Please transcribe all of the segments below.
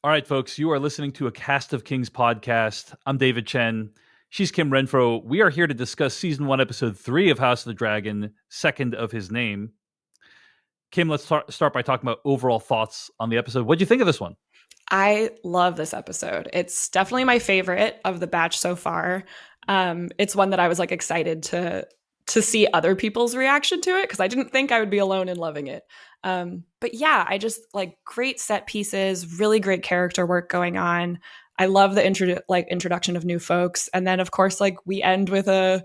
All right, folks, you are listening to a Cast of Kings podcast. I'm David Chen. She's Kim Renfro. We are here to discuss season 1, episode 3 of House of the Dragon, second of his name. Kim, let's start by talking about overall thoughts on the episode. What do you think of this one? I love this episode. It's definitely my favorite of the batch so far. It's one that I was like excited to see other people's reaction to it because I didn't think I would be alone in loving it. But yeah, I just like great set pieces, really great character work going on. I love the introduction of new folks, and then of course like we end with a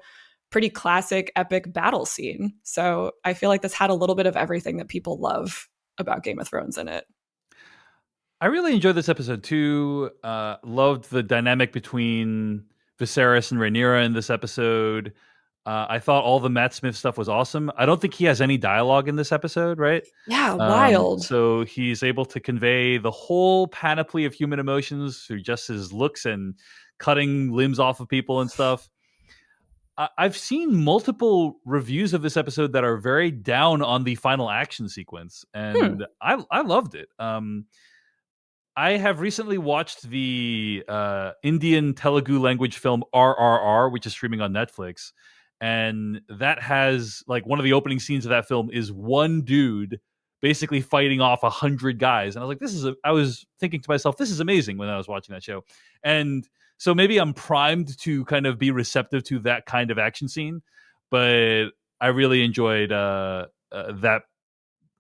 pretty classic epic battle scene. So I feel like this had a little bit of everything that people love about Game of Thrones in it. I really enjoyed this episode too. Loved the dynamic between Viserys and Rhaenyra in this episode. I thought all the Matt Smith stuff was awesome. I don't think he has any dialogue in this episode, right? Yeah, wild. So he's able to convey the whole panoply of human emotions through just his looks and cutting limbs off of people and stuff. I've seen multiple reviews of this episode that are very down on the final action sequence, and I loved it. I have recently watched the Indian Telugu language film RRR, which is streaming on Netflix. And that has like one of the opening scenes of that film is one dude basically fighting off 100 guys. And I was like, I was thinking to myself, this is amazing when I was watching that show. And so maybe I'm primed to kind of be receptive to that kind of action scene. But I really enjoyed that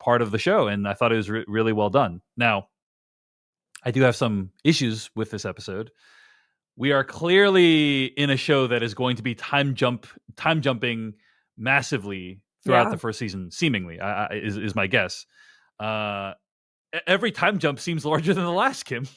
part of the show. And I thought it was really well done. Now, I do have some issues with this episode. We are clearly in a show that is going to be time jumping massively throughout Yeah. the first season, seemingly, is my guess. Every time jump seems larger than the last, Kim.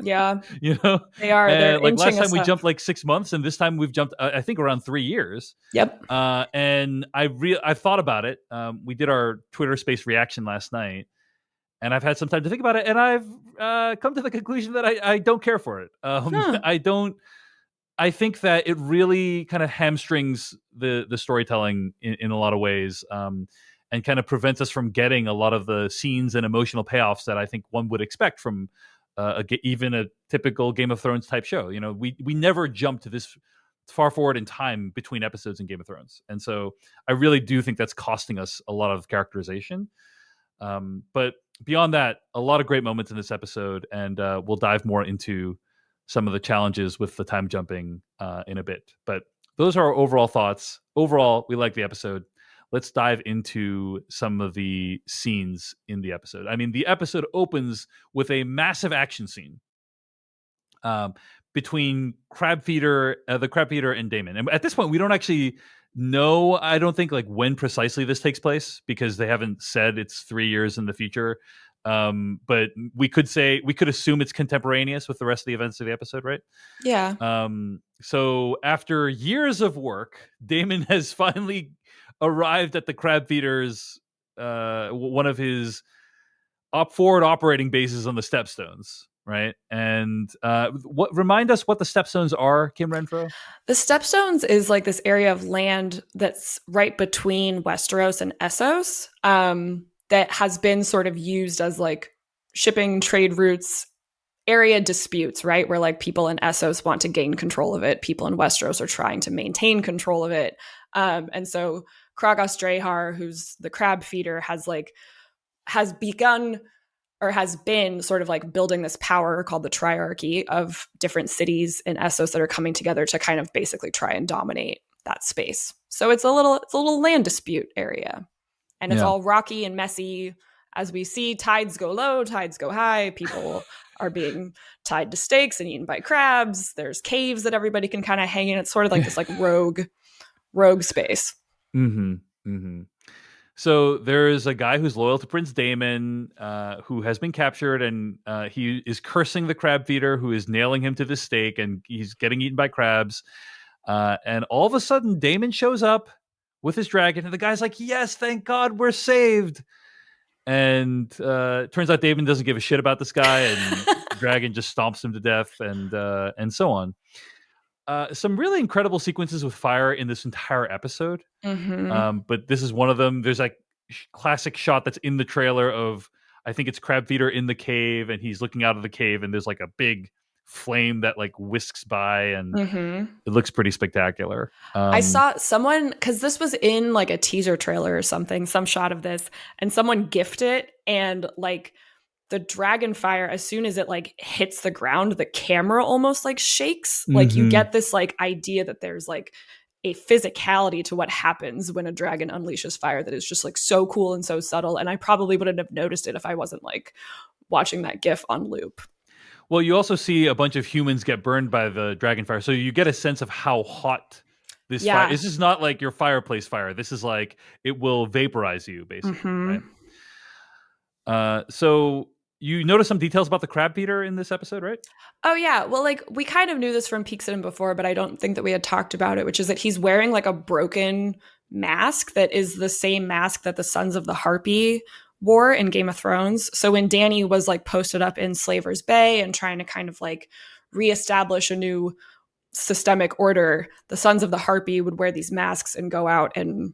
Yeah. You know, They are. They're like last inching time us we up. jumped like 6 months, and this time we've jumped, I think, around 3 years. Yep. And I've thought about it. We did our Twitter Space reaction last night, and I've had some time to think about it, and I've come to the conclusion that I don't care for it. I don't. I think that it really kind of hamstrings the storytelling in a lot of ways, and kind of prevents us from getting a lot of the scenes and emotional payoffs that I think one would expect from even a typical Game of Thrones type show. You know, we never jump to this far forward in time between episodes in Game of Thrones, and so I really do think that's costing us a lot of characterization. But beyond that, a lot of great moments in this episode, and we'll dive more into some of the challenges with the time jumping in a bit. But those are our overall thoughts. Overall, we like the episode. Let's dive into some of the scenes in the episode. I mean, the episode opens with a massive action scene between the crab feeder and Daemon. And at this point, we don't actually know, I don't think, like when precisely this takes place, because they haven't said it's 3 years in the future. But we could assume it's contemporaneous with the rest of the events of the episode, right? Yeah. So after years of work, Daemon has finally arrived at the crab feeder's one of his forward operating bases on the Stepstones, right? And remind us what the Stepstones are, Kim Renfro? The Stepstones is like this area of land that's right between Westeros and Essos, that has been sort of used as like shipping trade routes, area disputes, right? Where like people in Essos want to gain control of it. People in Westeros are trying to maintain control of it. And so Kragos Drahar, who's the crab feeder, has begun or has been sort of like building this power called the triarchy of different cities in Essos that are coming together to kind of basically try and dominate that space. So it's a little land dispute area. And it's all rocky and messy. As we see, tides go low, tides go high. People are being tied to stakes and eaten by crabs. There's caves that everybody can kind of hang in. It's sort of like this like rogue space. Mm-hmm. Mm-hmm. So there is a guy who's loyal to Prince Daemon, who has been captured, and he is cursing the crab feeder, who is nailing him to the stake, and he's getting eaten by crabs. And all of a sudden, Daemon shows up with his dragon, and the guy's like, "Yes, thank God, we're saved." And turns out Daemon doesn't give a shit about this guy, and the dragon just stomps him to death, and so on. Some really incredible sequences with fire in this entire episode. Mm-hmm. But this is one of them. There's like classic shot that's in the trailer of, I think it's Crab Feeder in the cave, and he's looking out of the cave, and there's like a big flame that like whisks by, and Mm-hmm. it looks pretty spectacular. I saw someone, because this was in like a teaser trailer or something, some shot of this, and someone gifted it, and like the dragon fire, as soon as it like hits the ground, the camera almost like shakes. Like you Mhm. get this like idea that there's like a physicality to what happens when a dragon unleashes fire that is just like so cool and so subtle. And I probably wouldn't have noticed it if I wasn't like watching that GIF on loop. Well, you also see a bunch of humans get burned by the dragon fire, so you get a sense of how hot this fire. Yeah. This is not like your fireplace fire. This is like it will vaporize you, basically, Mm-hmm. right? So you notice some details about the crab feeder in this episode, right? Oh yeah, well, like we kind of knew this from Peeksin before, but I don't think that we had talked about it. Which is that he's wearing like a broken mask that is the same mask that the Sons of the Harpy wore in Game of Thrones. So when Dany was like posted up in Slaver's Bay and trying to kind of like reestablish a new systemic order, the Sons of the Harpy would wear these masks and go out and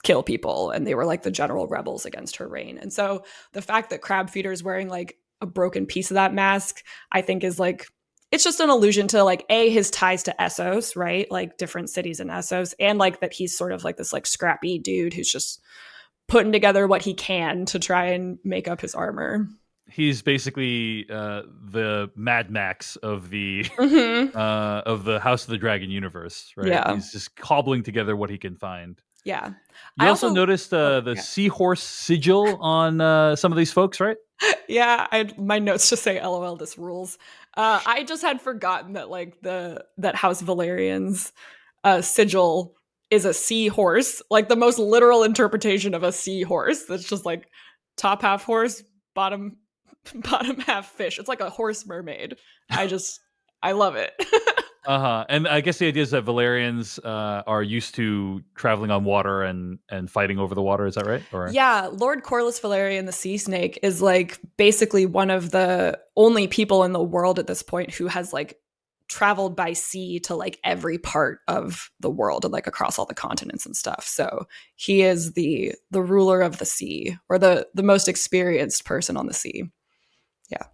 kill people, and they were like the general rebels against her reign. And so the fact that Crab Feeder is wearing like a broken piece of that mask, I think is like, it's just an allusion to like a his ties to Essos, right? Like different cities in Essos, and like that he's sort of like this like scrappy dude who's just putting together what he can to try and make up his armor. He's basically the Mad Max Mm-hmm. of the House of the Dragon universe, right? Yeah. He's just cobbling together what he can find. Yeah. You I also also, noticed oh, the yeah. seahorse sigil on some of these folks, right? Yeah, my notes just say LOL this rules. I just had forgotten that like the that House Valerian's sigil is a seahorse, like the most literal interpretation of a seahorse. That's just like top half horse, bottom bottom half fish. It's like a horse mermaid. I love it. And I guess the idea is that Valerians are used to traveling on water and fighting over the water. Is that right? Or Yeah, Lord Corlys Valerian the Sea Snake is like basically one of the only people in the world at this point who has like traveled by sea to like every part of the world and like across all the continents and stuff. So he is the ruler of the sea, or the most experienced person on the sea. Yeah.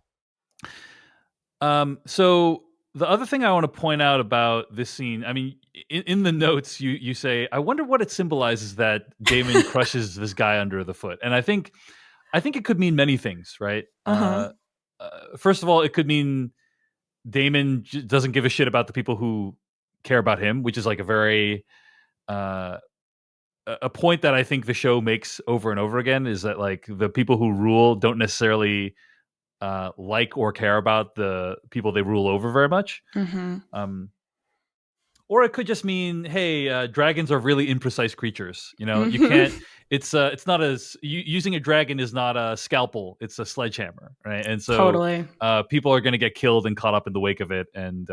So the other thing I want to point out about this scene, I mean, in the notes you say, I wonder what it symbolizes that Damon crushes this guy under the foot, and I think it could mean many things, right? Uh-huh. First of all, it could mean Damon doesn't give a shit about the people who care about him, which is like a very uh, a point that I think the show makes over and over again is that like the people who rule don't necessarily like or care about the people they rule over very much. Mhm. Um, or it could just mean, hey, dragons are really imprecise creatures. You know, you Mhm. can't. It's not as using a dragon is not a scalpel; it's a sledgehammer, right? And so Totally. people are going to get killed and caught up in the wake of it, and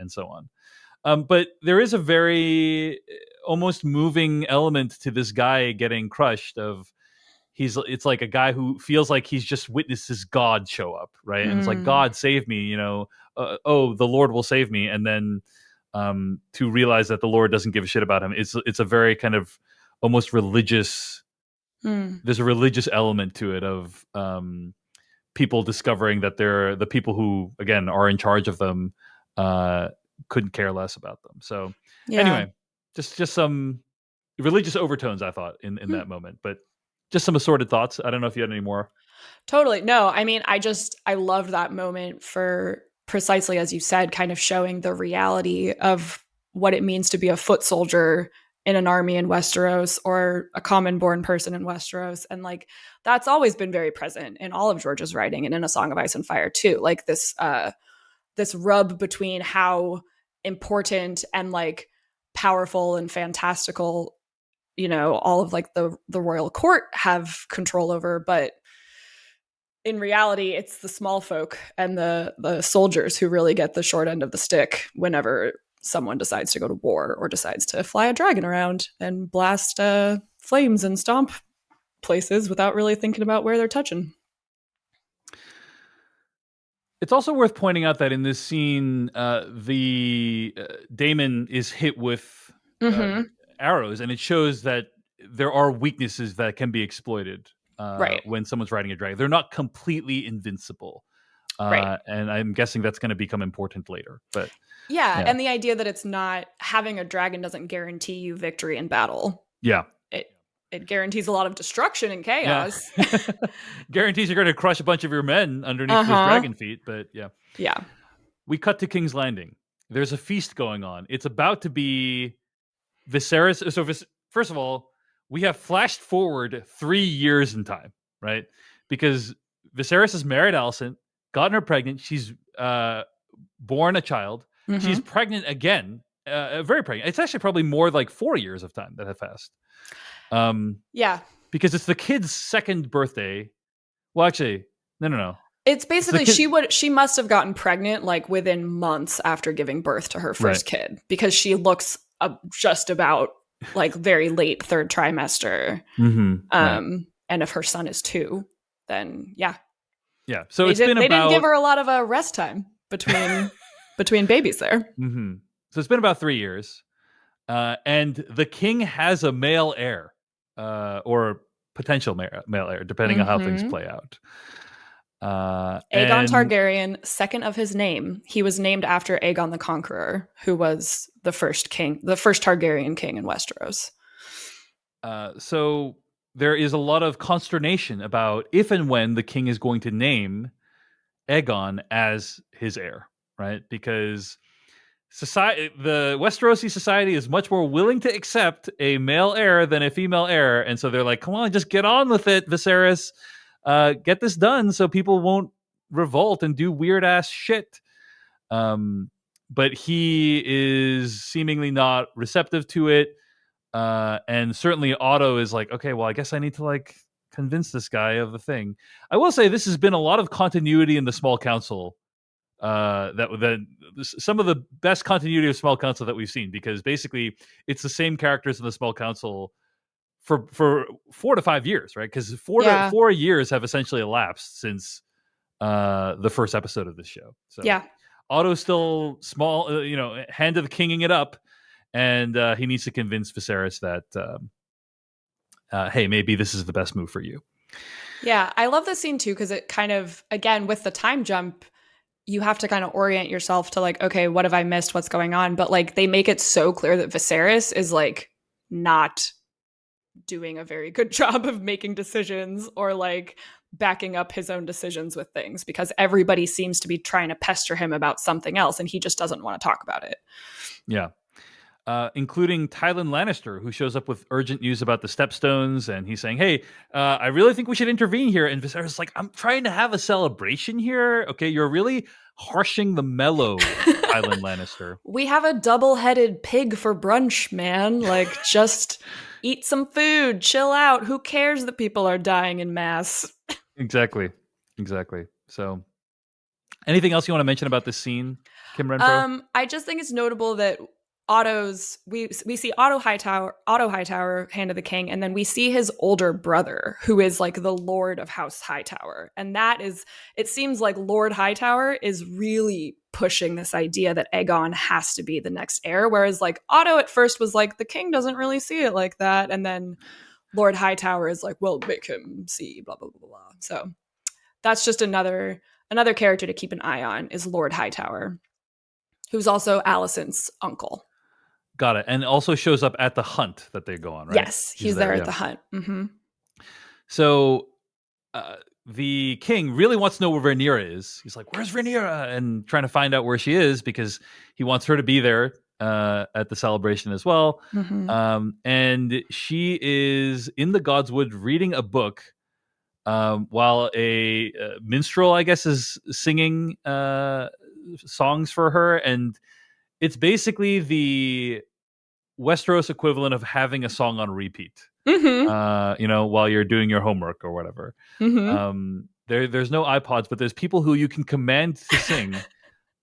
so on. But there is a very almost moving element to this guy getting crushed. Of it's like a guy who feels like he's just witnessed his God show up, right? And it's like, Mm. God save me, you know. Oh, the Lord will save me, and then to realize that the Lord doesn't give a shit about him. It's a very kind of almost religious. Mm. There's a religious element to it of people discovering that they're the people who again are in charge of them uh, couldn't care less about them. So Yeah. anyway, just some religious overtones I thought in Hmm. that moment, but just some assorted thoughts. I don't know if you had any more. Totally. No, I mean, I loved that moment for precisely as you said, kind of showing the reality of what it means to be a foot soldier in an army in Westeros, or a common born person in Westeros. And like that's always been very present in all of George's writing and in A Song of Ice and Fire too. Like this rub between how important and like powerful and fantastical, all of like the royal court have control over, but in reality, it's the small folk and the soldiers who really get the short end of the stick whenever someone decides to go to war or decides to fly a dragon around and blast flames and stomp places without really thinking about where they're touching. It's also worth pointing out that in this scene, the Damon is hit with uh, Mm-hmm. arrows, and it shows that there are weaknesses that can be exploited. Right. when someone's riding a dragon. They're not completely invincible. Right. And I'm guessing that's going to become important later. But Yeah, yeah. and the idea that it's not having a dragon doesn't guarantee you victory in battle. Yeah. It it guarantees a lot of destruction and Yeah. chaos. Guarantees you're going to crush a bunch of your men underneath those Uh-huh. dragon feet. But yeah. Yeah. We cut to King's Landing. There's a feast going on. It's about to be Viserys. So, first of all, we have flashed forward 3 years in time, right? Because Viserys has married Alicent, gotten her pregnant. She's born a child. She's Mhm. pregnant again, very pregnant. It's actually probably more like 4 years of time that have passed. Yeah. Because it's the kid's second birthday. Well, actually, no. It's It's the basically kid, she must have gotten pregnant like within months after giving birth to her right? first kid because she looks just about like very late third trimester. Mm-hmm. Right. And if her son is 2, then yeah. Yeah. So it's been They didn't give about her a lot of rest time between babies there. mm-hmm. So it's been about 3 years, and the king has a male heir, or potential male heir, depending on how things Mhm. play out. Aegon And Targaryen, second of his name. He was named after Aegon the Conqueror, who was the first Targaryen king in Westeros. So there is a lot of consternation about if and when the king is going to name Aegon as his heir, right? Because the Westerosi society is much more willing to accept a male heir than a female heir, and so they're like, "Come on, just get on with it, Viserys. Get this done, so people won't revolt and do weird ass shit." But he is seemingly not receptive to it, and certainly Otto is like, "Okay, well, I guess I need to like convince this guy of the thing." I will say this has been a lot of continuity in the small council, that some of the best continuity of small council that we've seen, because basically it's the same characters in the small council for 4 to 5 years, right? Because Yeah. 4 years have essentially elapsed since the first episode of this show. So Yeah. Otto's still small, hand of the kinging it up, and he needs to convince Viserys that hey, maybe this is the best move for you. Yeah. I love this scene too because it kind of, again, with the time jump, you have to kind of orient yourself to like, okay, what have I missed? What's going on? But like they make it so clear that Viserys is like not doing a very good job of making decisions or like backing up his own decisions with things because everybody seems to be trying to pester him about something else and he just doesn't want to talk about it. Yeah. Including Tylan Lannister, who shows up with urgent news about the Stepstones, and he's saying, "Hey, I really think we should intervene here." And Viserys is like, "I'm trying to have a celebration here. Okay, you're really harshing the mellow, Tylan Lannister." We have a double-headed pig for brunch, man. Like, just eat some food, chill out. Who cares that people are dying in mass? Exactly. So, anything else you want to mention about this scene, Kim Renfro? I just think it's notable that we see Otto Hightower, Hand of the King, and then we see his older brother, who is like the Lord of House Hightower. And it seems like Lord Hightower is really pushing this idea that Aegon has to be the next heir. Whereas like Otto at first was like, the king doesn't really see it like that. And then Lord Hightower is like, well, make him see, blah, blah, blah, blah. So that's just another character to keep an eye on is Lord Hightower, who's also Alicent's uncle. Got it. And also shows up at the hunt that they go on, right? Yes, he's there at the hunt. Mm-hmm. So the king really wants to know where Rhaenyra is. He's like, "Where's Rhaenyra?" And trying to find out where she is because he wants her to be there at the celebration as well. Mm-hmm. And she is in the Godswood reading a book while a minstrel, I guess, is singing songs for her. And it's basically the Westeros equivalent of having a song on repeat. Mm-hmm. While you're doing your homework or whatever. Mm-hmm. There's no iPods, but there's people who you can command to sing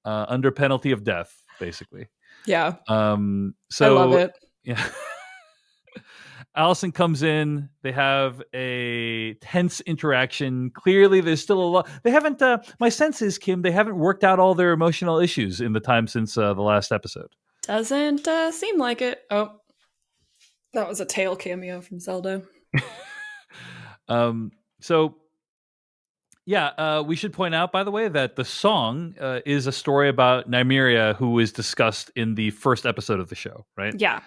under penalty of death, basically. Yeah. So I love it. Yeah. Alicent comes in. They have a tense interaction. Clearly, there's still a lot. They haven't. My sense is, Kim, they haven't worked out all their emotional issues in the time since the last episode. Doesn't seem like it. Oh, that was a tail cameo from Zelda. So yeah, we should point out, by the way, that the song is a story about Nymeria, who was discussed in the first episode of the show, right? Yeah.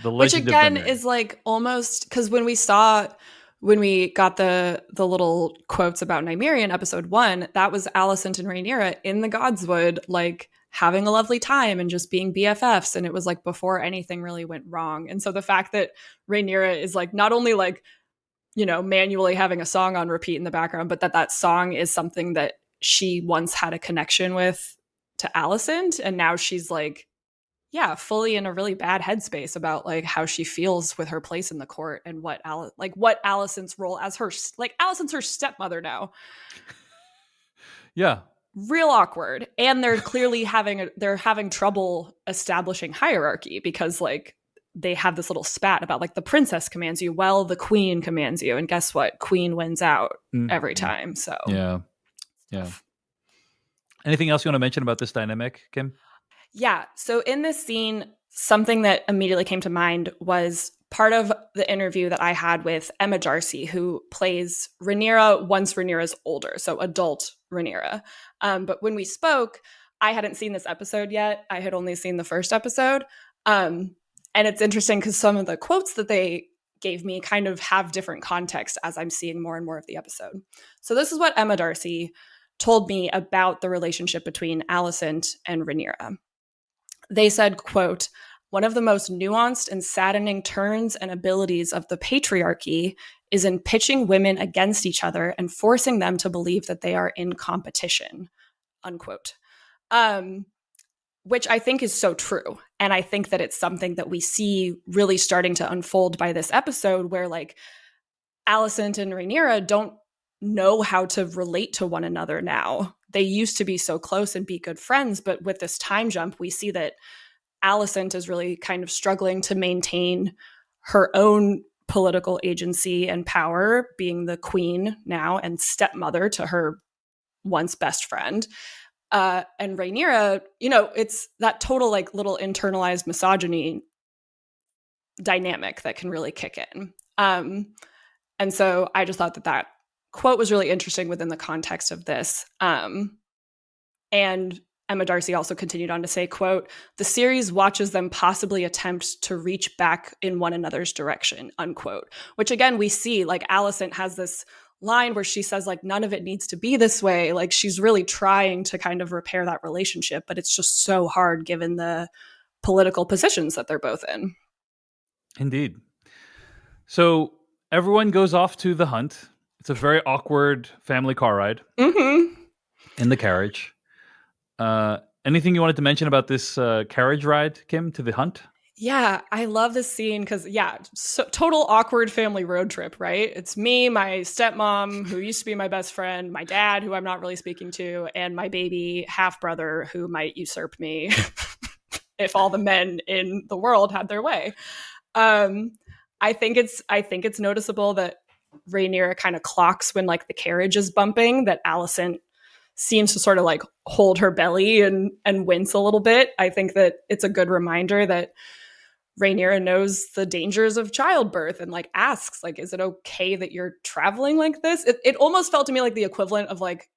The Which Legend of again Nymeria. is like almost because when we got the little quotes about Nymeria in episode 1, that was Alicent and Rhaenyra in the Godswood, like having a lovely time and just being BFFs, and it was like before anything really went wrong. And so the fact that Rhaenyra is like not only like, you know, manually having a song on repeat in the background, but that song is something that she once had a connection with to Alicent, and now she's like, yeah, fully in a really bad headspace about like how she feels with her place in the court and what Alicent's role as her, like Alicent's her stepmother now. Yeah. Real awkward. And they're clearly they're having trouble establishing hierarchy because like they have this little spat about like the princess commands you, well, the queen commands you, and guess what? Queen wins out every time. So yeah. Anything else you want to mention about this dynamic, Kim? Yeah. So in this scene, something that immediately came to mind was part of the interview that I had with Emma Darcy, who plays Rhaenyra once Rhaenyra's older, so adult Rhaenyra. But when we spoke, I hadn't seen this episode yet. I had only seen the first episode. And it's interesting because some of the quotes that they gave me kind of have different context as I'm seeing more and more of the episode. So this is what Emma Darcy told me about the relationship between Alicent and Rhaenyra. They said, quote, "One of the most nuanced and saddening turns and abilities of the patriarchy is in pitching women against each other and forcing them to believe that they are in competition," unquote. Which I think is so true. And I think that it's something that we see really starting to unfold by this episode where like Alicent and Rhaenyra don't know how to relate to one another now. They used to be so close and be good friends, but with this time jump, we see that Alicent is really kind of struggling to maintain her own political agency and power, being the queen now and stepmother to her once best friend. And Rhaenyra, you know, it's that total like little internalized misogyny dynamic that can really kick in. And so I just thought that quote was really interesting within the context of this. And Emma Darcy also continued on to say, quote, "The series watches them possibly attempt to reach back in one another's direction," unquote. Which again, we see like Alicent has this line where she says like, none of it needs to be this way. Like she's really trying to kind of repair that relationship, but it's just so hard given the political positions that they're both in. Indeed. So everyone goes off to the hunt. It's a very awkward family car ride in the carriage. Anything you wanted to mention about this carriage ride, Kim, to the hunt? Yeah, I love this scene because, total awkward family road trip, right? It's me, my stepmom, who used to be my best friend, my dad, who I'm not really speaking to, and my baby half-brother, who might usurp me if all the men in the world had their way. I think it's noticeable that Rhaenyra kind of clocks when like the carriage is bumping, that Alicent seems to sort of like hold her belly and wince a little bit. I think that it's a good reminder that Rhaenyra knows the dangers of childbirth and like asks like, is it okay that you're traveling like this? It almost felt to me like the equivalent of like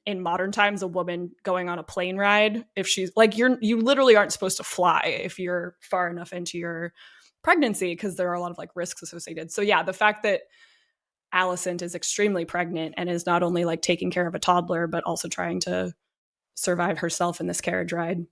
in modern times a woman going on a plane ride. If she's like, you literally aren't supposed to fly if you're far enough into your pregnancy because there are a lot of like risks associated. So yeah, the fact that Alicent is extremely pregnant and is not only like taking care of a toddler, but also trying to survive herself in this carriage ride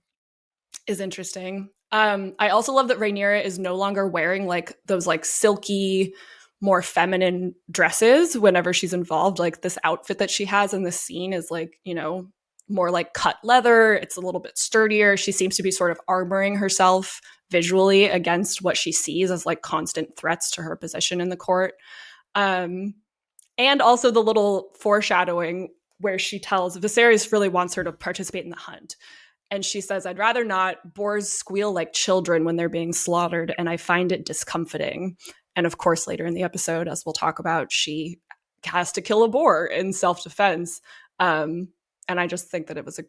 is interesting. I also love that Rhaenyra is no longer wearing like those like silky, more feminine dresses whenever she's involved. Like this outfit that she has in this scene is like, you know, more like cut leather. It's a little bit sturdier. She seems to be sort of armoring herself visually against what she sees as like constant threats to her position in the court. And also the little foreshadowing where she tells Viserys really wants her to participate in the hunt. And she says, "I'd rather not. Boars squeal like children when they're being slaughtered, and I find it discomfiting." And of course, later in the episode, as we'll talk about, she has to kill a boar in self-defense. And I just think that it was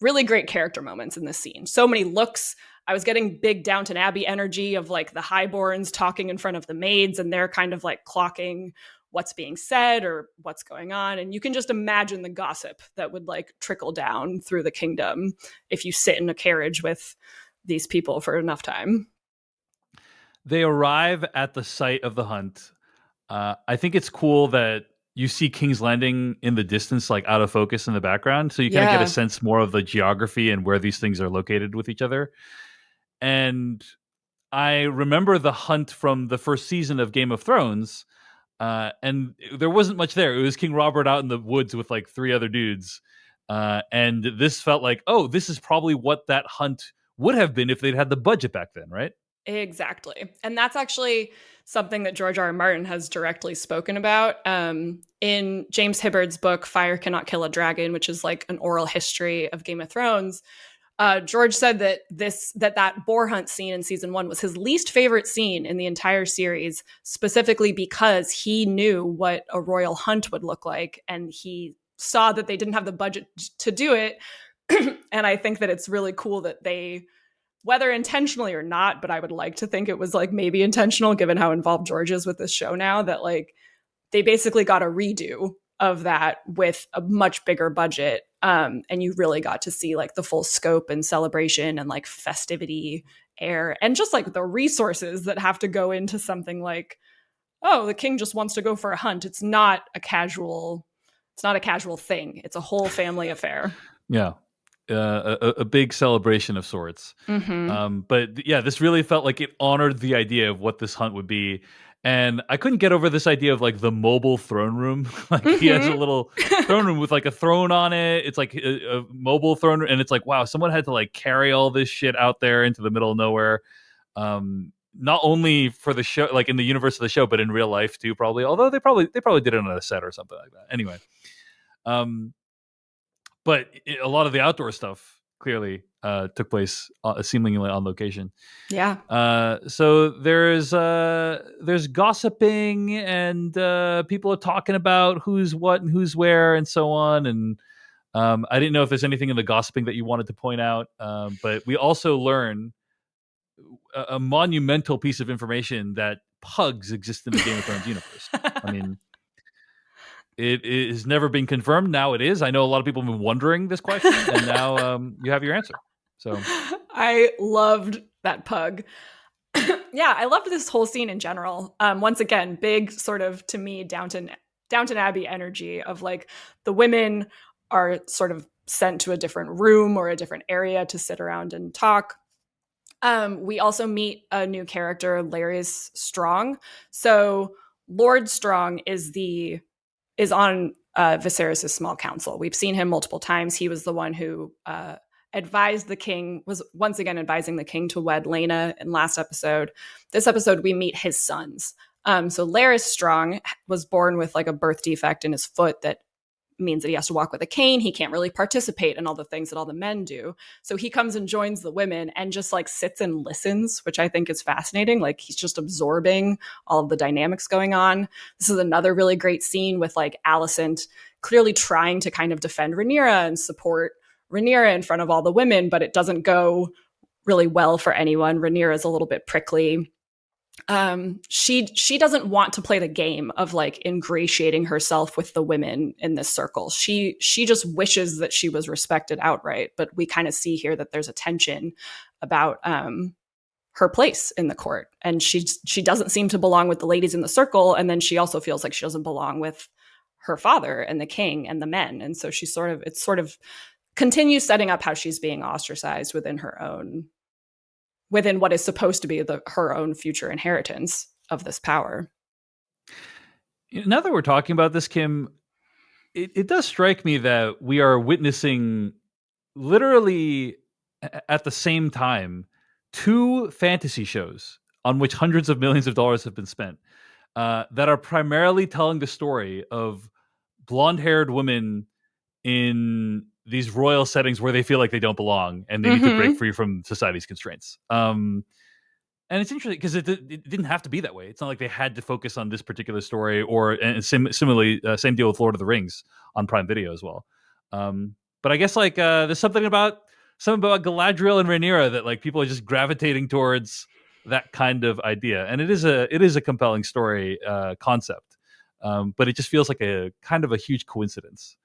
really great character moments in this scene. So many looks. I was getting big Downton Abbey energy of like the highborns talking in front of the maids, and they're kind of like clocking what's being said or what's going on. And you can just imagine the gossip that would like trickle down through the kingdom if you sit in a carriage with these people for enough time. They arrive at the site of the hunt. I think it's cool that you see King's Landing in the distance, like out of focus in the background. So you kind of get a Yeah, sense more of the geography and where these things are located with each other. And I remember the hunt from the first season of Game of Thrones, and there wasn't much there. It was King Robert out in the woods with like three other dudes. And this felt like, oh, this is probably what that hunt would have been if they'd had the budget back then, right? exactly. And that's actually something that George R. R. Martin has directly spoken about. In James Hibbard's book, Fire Cannot Kill a Dragon, which is like an oral history of Game of Thrones, George said that that boar hunt scene in season 1 was his least favorite scene in the entire series, specifically because he knew what a royal hunt would look like, and he saw that they didn't have the budget to do it. And I think that it's really cool that they, whether intentionally or not, but I would like to think it was like maybe intentional, given how involved George is with this show now, that like they basically got a redo of that with a much bigger budget. And you really got to see like the full scope and celebration and like festivity air and just like the resources that have to go into something like, oh, the king just wants to go for a hunt. It's not a casual thing. It's a whole family affair. Yeah. A big celebration of sorts. Mm-hmm. But yeah, this really felt like it honored the idea of what this hunt would be. And I couldn't get over this idea of like the mobile throne room. Like he has a little throne room with like a throne on it. It's like a mobile throne room. And it's like, wow, someone had to like carry all this shit out there into the middle of nowhere. Not only for the show, like in the universe of the show, but in real life too, probably. Although they probably did it on a set or something like that. Anyway. But a lot of the outdoor stuff clearly took place seemingly on location. Yeah. So there's gossiping and people are talking about who's what and who's where and so on. And I didn't know if there's anything in the gossiping that you wanted to point out, but we also learn a monumental piece of information that pugs exist in the Game of Thrones universe. I mean, it has never been confirmed. Now it is. I know a lot of people have been wondering this question, and now you have your answer. So I loved that pug. Yeah, I loved this whole scene in general. Once again, big sort of, to me, Downton Abbey energy of like the women are sort of sent to a different room or a different area to sit around and talk. We also meet a new character, Larys Strong. So Lord Strong is on Viserys' small council. We've seen him multiple times. He was the one who advised the king, was once again advising the king to wed Lena in last episode. This episode, we meet his sons. So Larys Strong was born with like a birth defect in his foot that means that he has to walk with a cane. He can't really participate in all the things that all the men do. So he comes and joins the women and just like sits and listens, which I think is fascinating. Like he's just absorbing all of the dynamics going on. This is another really great scene with like Alicent clearly trying to kind of defend Rhaenyra and support Rhaenyra in front of all the women, but it doesn't go really well for anyone. Rhaenyra is a little bit prickly. She doesn't want to play the game of like ingratiating herself with the women in this circle. She just wishes that she was respected outright. But we kind of see here that there's a tension about her place in the court, and she doesn't seem to belong with the ladies in the circle, and then she also feels like she doesn't belong with her father and the king and the men, and so she sort of continues setting up how she's being ostracized within what is supposed to be her own future inheritance of this power. Now that we're talking about this, Kim, it does strike me that we are witnessing literally at the same time 2 fantasy shows on which hundreds of millions of dollars have been spent that are primarily telling the story of blonde-haired women in these royal settings where they feel like they don't belong and they need to break free from society's constraints. And it's interesting because it didn't have to be that way. It's not like they had to focus on this particular story, and similarly, same deal with Lord of the Rings on Prime Video as well. But I guess like there's something about Galadriel and Rhaenyra that like people are just gravitating towards that kind of idea, and it is a compelling story concept. But it just feels like a kind of a huge coincidence.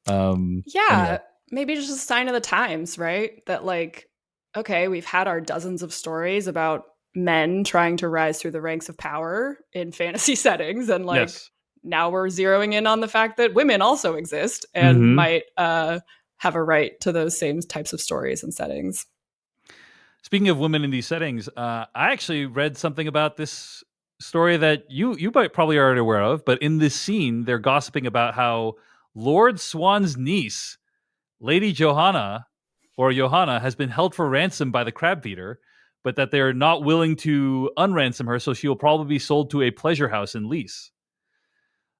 Anyway. Yeah, maybe just a sign of the times, right? That like, okay, we've had our dozens of stories about men trying to rise through the ranks of power in fantasy settings, and like Yes. now we're zeroing in on the fact that women also exist and Mm-hmm. might have a right to those same types of stories and settings. Speaking of women in these settings, I actually read something about this story that you might probably already aware of. But in this scene, they're gossiping about how Lord Swan's niece, Lady Johanna, has been held for ransom by the crab feeder, but that they're not willing to unransom her, so she will probably be sold to a pleasure house in Lease.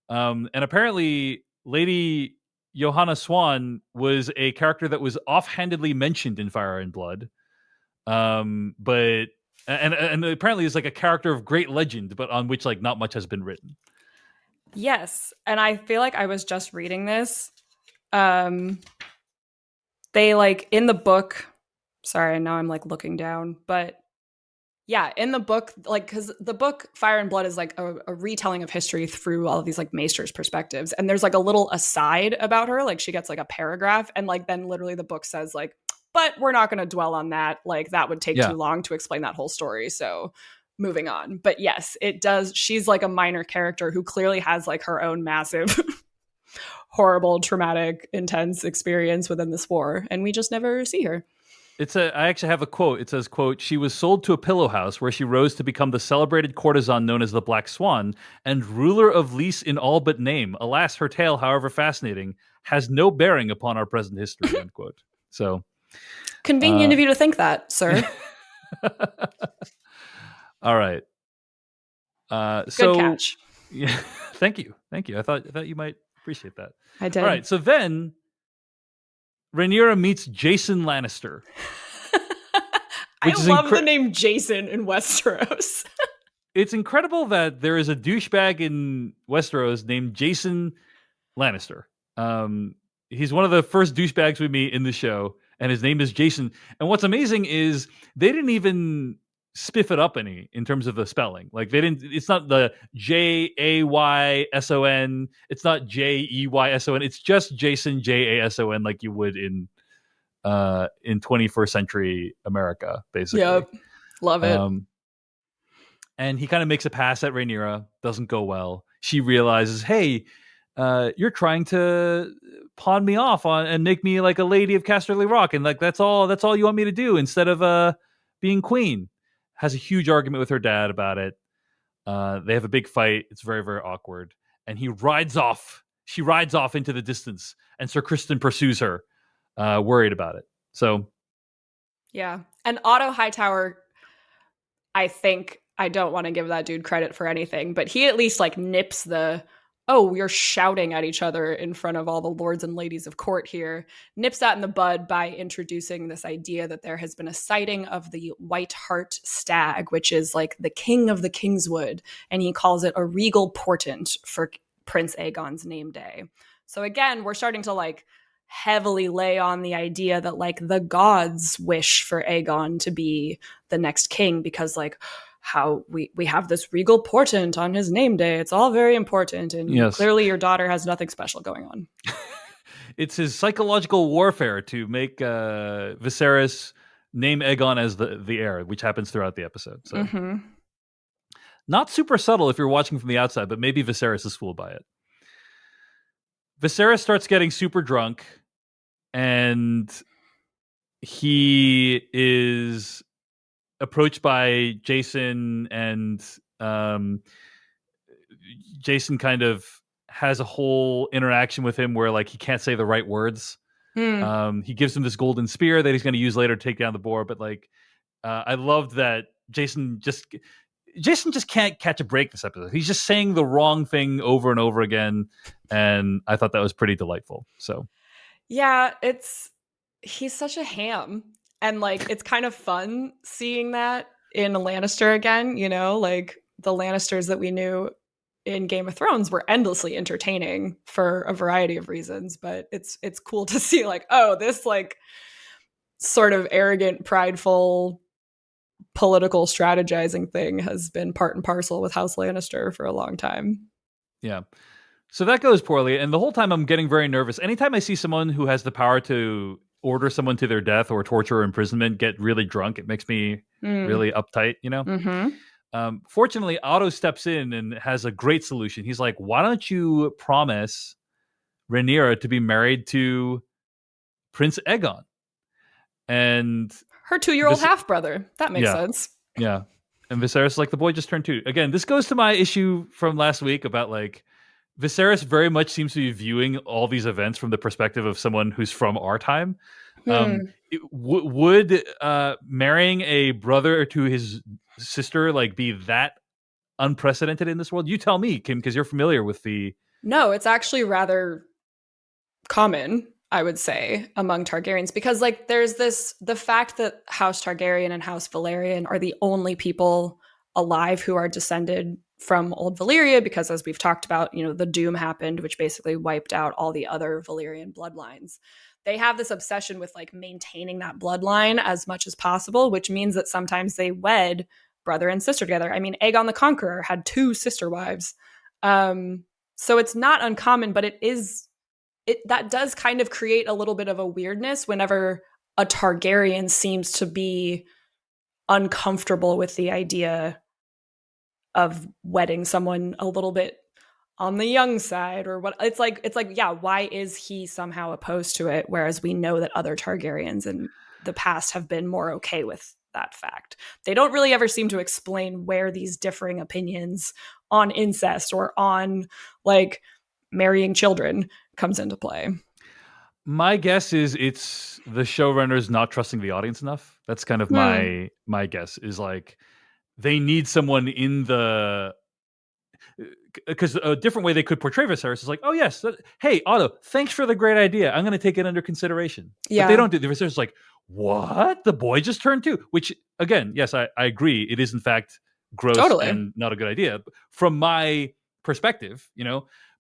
And apparently, Lady Johanna Swan was a character that was offhandedly mentioned in Fire and Blood, but and apparently is like a character of great legend, but on which like not much has been written. Yes, and I feel like I was just reading this. Um, they like in the book. Sorry, now I'm like looking down, but yeah, in the book, like, because the book Fire and Blood is like a retelling of history through all of these like maesters' perspectives, and there's like a little aside about her, like she gets like a paragraph, and like then literally the book says like, but we're not going to dwell on that, like that would take Yeah, too long to explain that whole story, so moving on. But yes, it does. She's like a minor character who clearly has like her own massive, horrible, traumatic, intense experience within this war, and we just never see her. I actually have a quote. It says, quote, "She was sold to a pillow house where she rose to become the celebrated courtesan known as the Black Swan and ruler of Lys in all but name. Alas, her tale, however fascinating, has no bearing upon our present history," end quote. So, Convenient uh, of you to think that, sir. all right. Good So catch. yeah, thank you. Thank you. I thought you might appreciate that. I All did. right. So then Rhaenyra meets Jason Lannister, I which is love the name Jason in Westeros. it's incredible that there is a douchebag in Westeros named Jason Lannister. Um, he's one of the first douchebags we meet in the show, and his name is Jason. And what's amazing is they didn't even spiff it up any in terms of the spelling. Like they didn't. It's not the Jayson. It's not Jeyson. It's just Jason Jason, like you would in 21st century America, basically. Yep. Love it. Um, and he kind of makes a pass at Rhaenyra. Doesn't go well. She realizes, hey, you're trying to pawn me off on and make me like a lady of Casterly Rock, and like that's all you want me to do instead of being queen. Has a huge argument with her dad about it. They have a big fight. It's very, very awkward. And he rides off. She rides off into the distance, and Sir Criston pursues her, worried about it. So Yeah. And Otto Hightower, I think I don't want to give that dude credit for anything, but he at least like nips the, oh, we're shouting at each other in front of all the lords and ladies of court here, nips that in the bud by introducing this idea that there has been a sighting of the White Hart Stag, which is like the king of the Kingswood. And he calls it a regal portent for Prince Aegon's name day. So again, we're starting to like heavily lay on the idea that like the gods wish for Aegon to be the next king because like how we have this regal portent on his name day. It's all very important, and yes, clearly your daughter has nothing special going on. it's his psychological warfare to make Viserys name Aegon as the heir, which happens throughout the episode. So not super subtle if you're watching from the outside, but maybe Viserys is fooled by it. Viserys starts getting super drunk, and he is approached by Jason, and Jason kind of has a whole interaction with him where like he can't say the right words. Hmm. He gives him this golden spear that he's going to use later to take down the boar. But like, I loved that Jason just can't catch a break this episode. He's just saying the wrong thing over and over again, and I thought that was pretty delightful. So Yeah, he's such a ham. And like it's kind of fun seeing that in a Lannister again, you know, like the Lannisters that we knew in Game of Thrones were endlessly entertaining for a variety of reasons, but it's cool to see like, oh, this like sort of arrogant, prideful political strategizing thing has been part and parcel with House Lannister for a long time. Yeah. So that goes poorly, and the whole time I'm getting very nervous. Anytime I see someone who has the power to order someone to their death or torture or imprisonment get really drunk, it makes me Mm. really uptight, Mm-hmm. Fortunately, Otto steps in and has a great solution. He's like, why don't you promise Rhaenyra to be married to Prince Aegon? And Her 2-year-old this, half brother. That makes yeah, sense. yeah. And Viserys is like, the boy just turned 2. Again, this goes to my issue from last week about like Viserys very much seems to be viewing all these events from the perspective of someone who's from our time. Hmm. Would marrying a brother to his sister like be that unprecedented in this world? You tell me, Kim, because you're familiar with the. No, it's actually rather common, I would say, among Targaryens, because like there's this the fact that House Targaryen and House Valerian are the only people alive who are descended from old Valyria, because as we've talked about, the doom happened, which basically wiped out all the other Valyrian bloodlines. They have this obsession with like maintaining that bloodline as much as possible, which means that sometimes they wed brother and sister together. I mean, Aegon the Conqueror had 2 sister wives. So it's not uncommon, but that does kind of create a little bit of a weirdness whenever a Targaryen seems to be uncomfortable with the idea of wedding someone a little bit on the young side, or what. It's like yeah, why is he somehow opposed to it, whereas we know that other Targaryens in the past have been more okay with that fact. They don't really ever seem to explain where these differing opinions on incest or on like marrying children comes into play. My guess is it's the showrunners not trusting the audience enough. That's kind of Hmm. my guess is like they need someone in the because a different way they could portray Viserys is like, oh yes, hey Otto, thanks for the great idea. I'm going to take it under consideration. But they Yeah, don't do. The Viserys is like, what? The boy just turned 2. Which again, yes, I agree. It is in fact gross totally. and not a good idea from my perspective.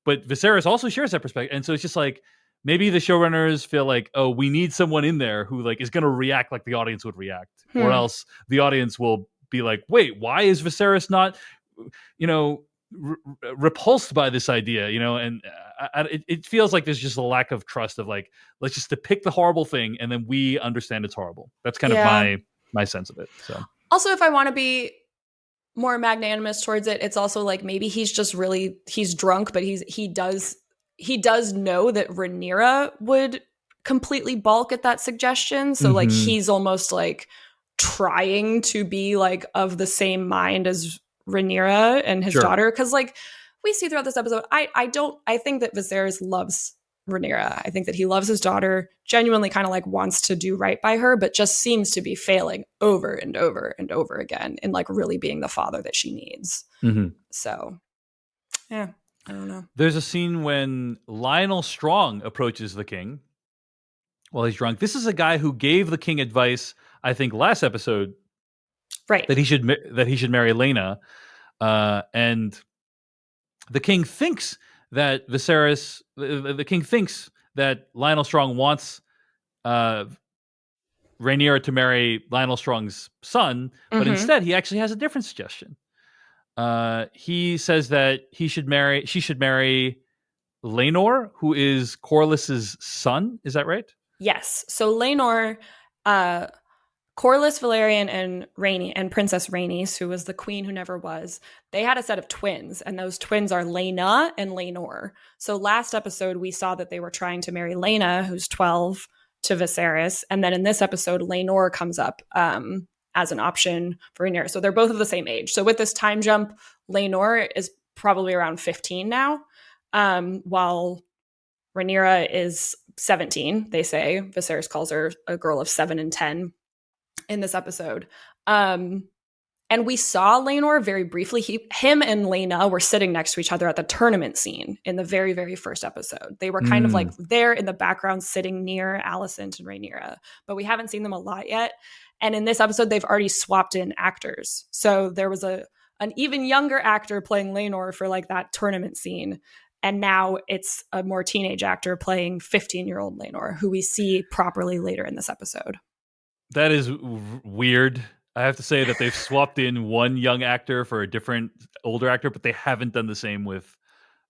But Viserys also shares that perspective, and so it's just like maybe the showrunners feel like, oh, we need someone in there who like is going to react like the audience would react, or Hmm. else the audience will be like, wait, why is Viserys not, you know, repulsed by this idea, and it feels like there's just a lack of trust of like, let's just depict the horrible thing and then we understand it's horrible. That's kind of Yeah. my sense of it. So Also, if I want to be more magnanimous towards it, it's also like maybe he's drunk, but he does know that Rhaenyra would completely balk at that suggestion. So like mm-hmm. he's almost like trying to be like of the same mind as Rhaenyra and his Sure. daughter. Cause like we see throughout this episode, I think that Viserys loves Rhaenyra. I think that he loves his daughter, genuinely kind of like wants to do right by her, but just seems to be failing over and over and over again in like really being the father that she needs. Mm-hmm. So, yeah, I don't know. There's a scene when Lionel Strong approaches the king while he's drunk. This is a guy who gave the king advice, I think, last episode Right. that he should marry Lena, and the king thinks that the king thinks that Lionel Strong wants uh, Rhaenyra to marry Lionel Strong's son, but Mm-hmm. instead he actually has a different suggestion. He says that she should marry Laenor, who is Corlys's son. Is that right? Yes. So Laenor, uh, Corlys Valerian and Rhaenys and Princess Rhaenys, who was the queen who never was, they had a set of twins, and those twins are Laena and Laenor. So last episode we saw that they were trying to marry Laena, who's 12, to Viserys, and then in this episode Laenor comes up as an option for Rhaenyra. So they're both of the same age. So with this time jump, Laenor is probably around 15 now, while Rhaenyra is 17. They say Viserys calls her a girl of 7 and 10 in this episode. And we saw Laenor very briefly. Him and Laena were sitting next to each other at the tournament scene in the very, very first episode. They were kind of like there in the background, sitting near Alicent and Rhaenyra, but we haven't seen them a lot yet. And in this episode, they've already swapped in actors. So there was an even younger actor playing Laenor for like that tournament scene. And now it's a more teenage actor playing 15-year-old Laenor, who we see properly later in this episode. That is weird. I have to say that they've swapped in one young actor for a different older actor, but they haven't done the same with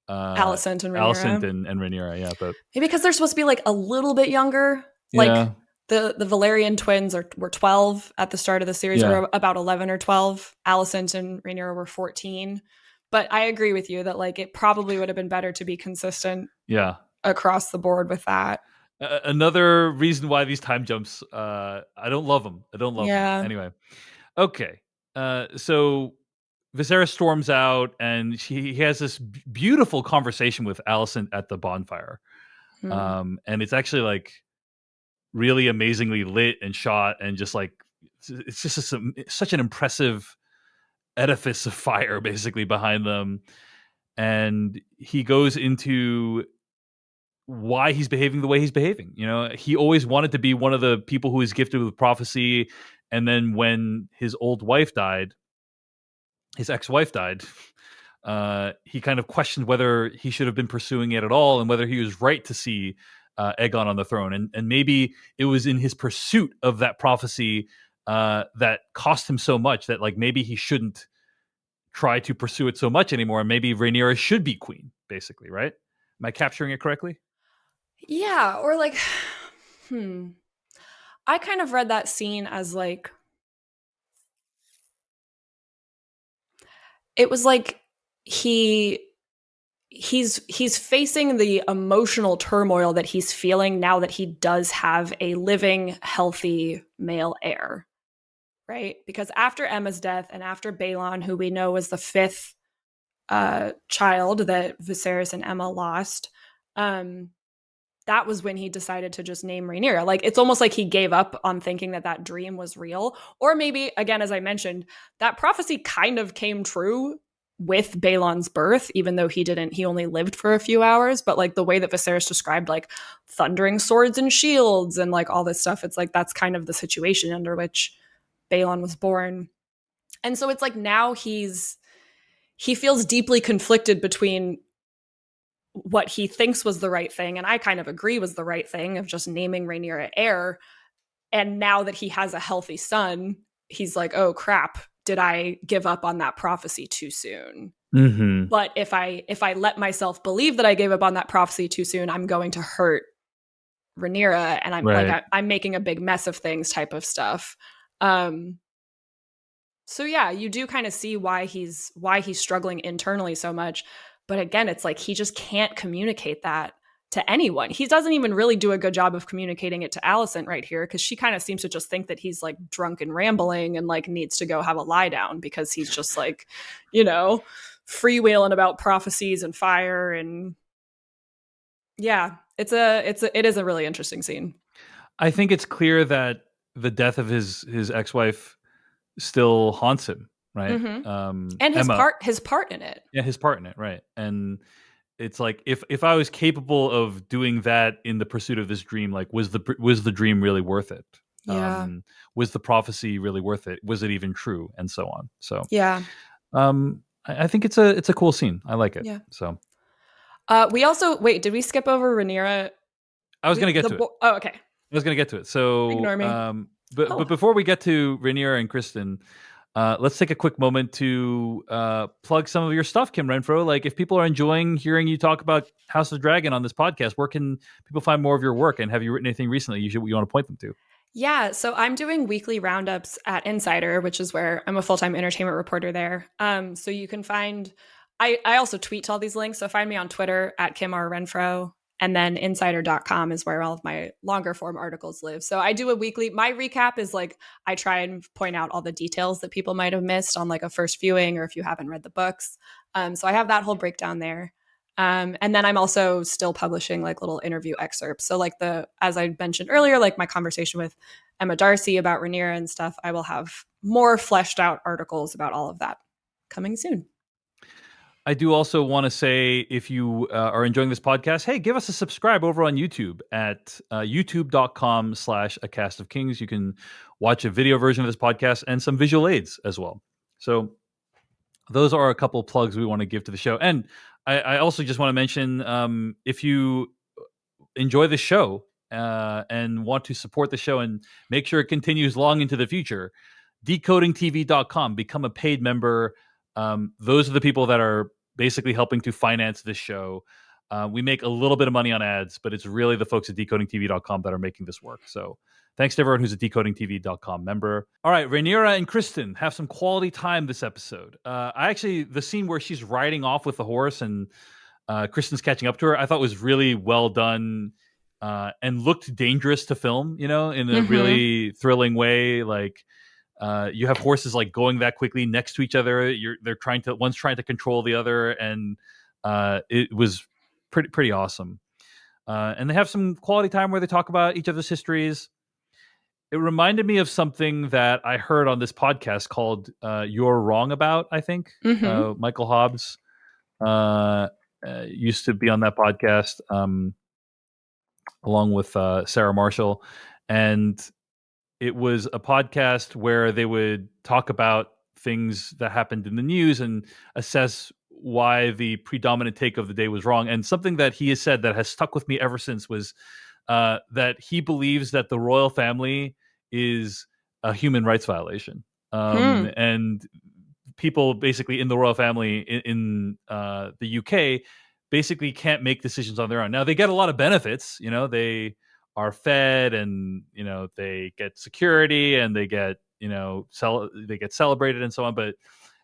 Alicent and Alicent Rhaenyra. and Rhaenyra. Yeah, but Maybe because they're supposed to be like a little bit younger. Like yeah, the Valerian twins were 12 at the start of the series, yeah, or about 11 or 12. Alicent and Rhaenyra were 14. But I agree with you that like it probably would have been better to be consistent yeah. across the board with that. Another reason why these time jumps, I don't love them. I don't love them. Yeah. Anyway, okay. So Viserys storms out, and he has this beautiful conversation with Alicent at the bonfire. Hmm. And it's actually like really amazingly lit and shot, and just like it's just such an impressive edifice of fire basically behind them. And he goes into why he's behaving the way he's behaving. You know, he always wanted to be one of the people who is gifted with prophecy, and then when his old wife died, his ex-wife died, he kind of questioned whether he should have been pursuing it at all, and whether he was right to see Aegon on the throne. And maybe it was in his pursuit of that prophecy that cost him so much, that like maybe he shouldn't try to pursue it so much anymore. And maybe Rhaenyra should be queen, basically, right? Am I capturing it correctly? Yeah, or like, hmm. I kind of read that scene as like, it was like he he's facing the emotional turmoil that he's feeling now that he does have a living, healthy male heir, right? Because after Emma's death and after Balon, who we know was the fifth child that Viserys and Emma lost, that was when he decided to just name Rhaenyra. Like, it's almost like he gave up on thinking that that dream was real. Or maybe, again, as I mentioned, that prophecy kind of came true with Balon's birth, even though he only lived for a few hours. But like the way that Viserys described like thundering swords and shields and like all this stuff, it's like that's kind of the situation under which Balon was born. And so it's like now he feels deeply conflicted between what he thinks was the right thing, and I kind of agree was the right thing, of just naming Rhaenyra heir. And now that he has a healthy son, he's like, oh crap, did I give up on that prophecy too soon? Mm-hmm. But if I let myself believe that I gave up on that prophecy too soon, I'm going to hurt Rhaenyra, and I'm Right. like I'm making a big mess of things type of stuff. So yeah, you do kind of see why he's struggling internally so much. But again, it's like he just can't communicate that to anyone. He doesn't even really do a good job of communicating it to Alicent right here, because she kind of seems to just think that he's like drunk and rambling and like needs to go have a lie down, because he's just like, freewheeling about prophecies and fire. And yeah, it is a really interesting scene. I think it's clear that the death of his ex-wife still haunts him, right? Mm-hmm. And Emma, his part in it. yeah, his part in it, right? And it's like, if I was capable of doing that in the pursuit of this dream, like was the dream really worth it? Yeah. Was the prophecy really worth it? Was it even true? And so on. So Yeah. I think it's a cool scene. I like it. Yeah. So We also did we skip over Rhaenyra? I was going to get to it. Oh, okay. I was going to get to it. So, Ignore me. but before we get to Rhaenyra and Kristen, let's take a quick moment to plug some of your stuff, Kim Renfro. Like, if people are enjoying hearing you talk about House of Dragon on this podcast, where can people find more of your work? And have you written anything recently you want to point them to? Yeah, so I'm doing weekly roundups at Insider, which is where I'm a full-time entertainment reporter there. So you can find, I also tweet to all these links. So find me on Twitter at Kim R. Renfro. And then insider.com is where all of my longer form articles live. So I do a weekly, my recap is like, I try and point out all the details that people might have missed on like a first viewing, or if you haven't read the books. So I have that whole breakdown there. And then I'm also still publishing like little interview excerpts. So like as I mentioned earlier, like my conversation with Emma Darcy about Rhaenyra and stuff, I will have more fleshed out articles about all of that coming soon. I do also want to say, if you are enjoying this podcast, hey, give us a subscribe over on YouTube at youtube.com/A Cast of Kings. You can watch a video version of this podcast and some visual aids as well. So those are a couple plugs we want to give to the show. And I also just want to mention, if you enjoy the show and want to support the show and make sure it continues long into the future, decodingtv.com, become a paid member. Those are the people that are basically helping to finance this show. We make a little bit of money on ads, but it's really the folks at decodingtv.com that are making this work. So thanks to everyone who's a decodingtv.com member. All right, Rhaenyra and Kristen have some quality time this episode. The scene where she's riding off with the horse and Kristen's catching up to her, I thought was really well done and looked dangerous to film, in a Mm-hmm. really thrilling way. Like, you have horses like going that quickly next to each other. One's trying to control the other, and it was pretty awesome. And they have some quality time where they talk about each other's histories. It reminded me of something that I heard on this podcast called "You're Wrong About." I think Mm-hmm. Michael Hobbs used to be on that podcast, along with Sarah Marshall, and it was a podcast where they would talk about things that happened in the news and assess why the predominant take of the day was wrong. And something that he has said that has stuck with me ever since was that he believes that the royal family is a human rights violation. Hmm. And people basically in the royal family in the UK basically can't make decisions on their own. Now they get a lot of benefits, they are fed and they get security and they get they get celebrated and so on, but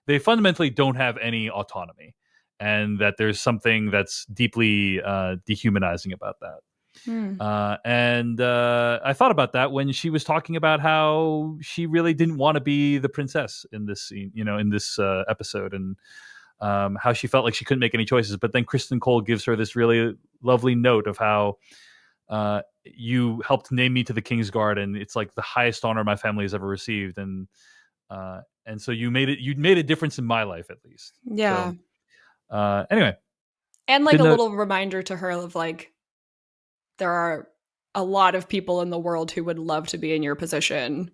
they fundamentally don't have any autonomy, and that there's something that's deeply dehumanizing about that. Hmm. And I thought about that when she was talking about how she really didn't want to be the princess in this scene, in this episode, and how she felt like she couldn't make any choices. But then Kristen Cole gives her this really lovely note of how you helped name me to the Kingsguard, and it's like the highest honor my family has ever received, and so you made a difference in my life at least. Yeah. So anyway, And like good a note. little reminder to her of like, there are a lot of people in the world who would love to be in your position.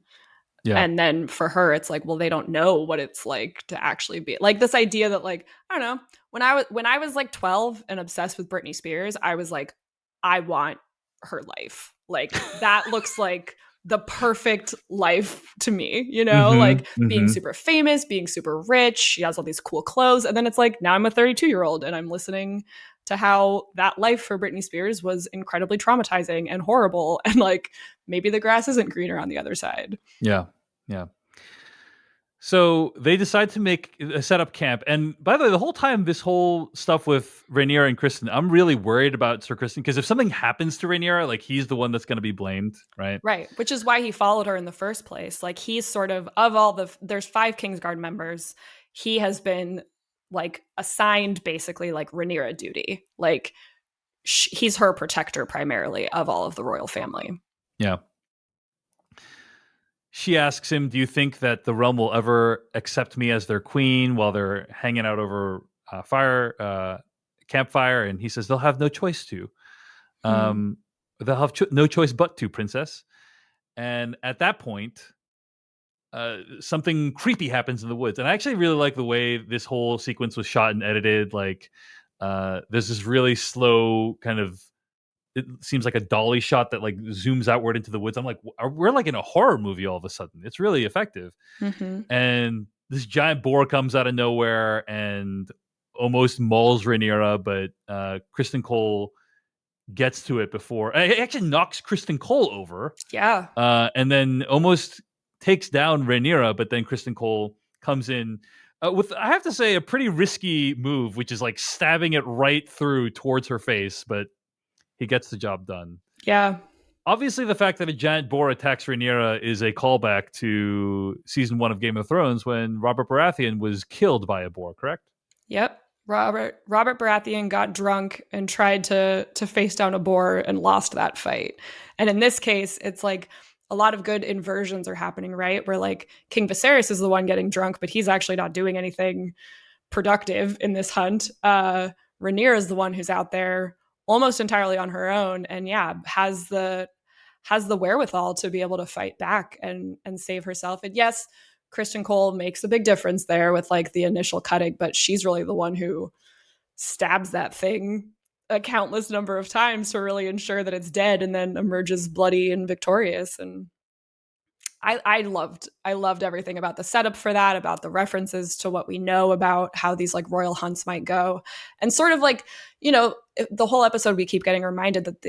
Yeah, And then for her, it's like, well, they don't know what it's like to actually be like this idea that like, I don't know, when I was like 12 and obsessed with Britney Spears, I was like, I want her life. Like that looks like the perfect life to me, mm-hmm, like being mm-hmm. super famous, being super rich. She has all these cool clothes. And then it's like, now I'm a 32-year-old and I'm listening to how that life for Britney Spears was incredibly traumatizing and horrible. And like, maybe the grass isn't greener on the other side. Yeah, yeah. So they decide to set up camp. And by the way, the whole time, this whole stuff with Rhaenyra and Kristen, I'm really worried about Sir Kristen, because if something happens to Rhaenyra, like he's the one that's going to be blamed, right? Right, which is why he followed her in the first place. Like he's sort of all there's 5 Kingsguard members. He has been like assigned basically like Rhaenyra duty. Like he's her protector primarily of all of the royal family. Yeah. She asks him, "Do you think that the realm will ever accept me as their queen?" While they're hanging out over campfire, and he says they'll have no choice to. Hmm. Um, they'll have no choice but to, princess. And at that point, something creepy happens in the woods, and I actually really like the way this whole sequence was shot and edited. Like, there's this really slow kind of, it seems like a dolly shot that like zooms outward into the woods. I'm like, we're like in a horror movie all of a sudden. It's really effective. Mm-hmm. And this giant boar comes out of nowhere and almost mauls Rhaenyra, but Kristen Cole gets to it before it actually knocks Kristen Cole over, Yeah. and then almost takes down Rhaenyra. But then Kristen Cole comes in with, I have to say, a pretty risky move, which is like stabbing it right through towards her face, but he gets the job done. Yeah. Obviously, the fact that a giant boar attacks Rhaenyra is a callback to season 1 of Game of Thrones when Robert Baratheon was killed by a boar, correct? Yep. Robert Baratheon got drunk and tried to face down a boar and lost that fight. And in this case, it's like a lot of good inversions are happening, right? Where like King Viserys is the one getting drunk, but he's actually not doing anything productive in this hunt. Rhaenyra is the one who's out there almost entirely on her own, and yeah, has the wherewithal to be able to fight back and save herself. And yes, Kristen Cole makes a big difference there with like the initial cutting, but she's really the one who stabs that thing a countless number of times to really ensure that it's dead and then emerges bloody and victorious. And I loved everything about the setup for that, about the references to what we know about how these like royal hunts might go. And sort of like, the whole episode we keep getting reminded that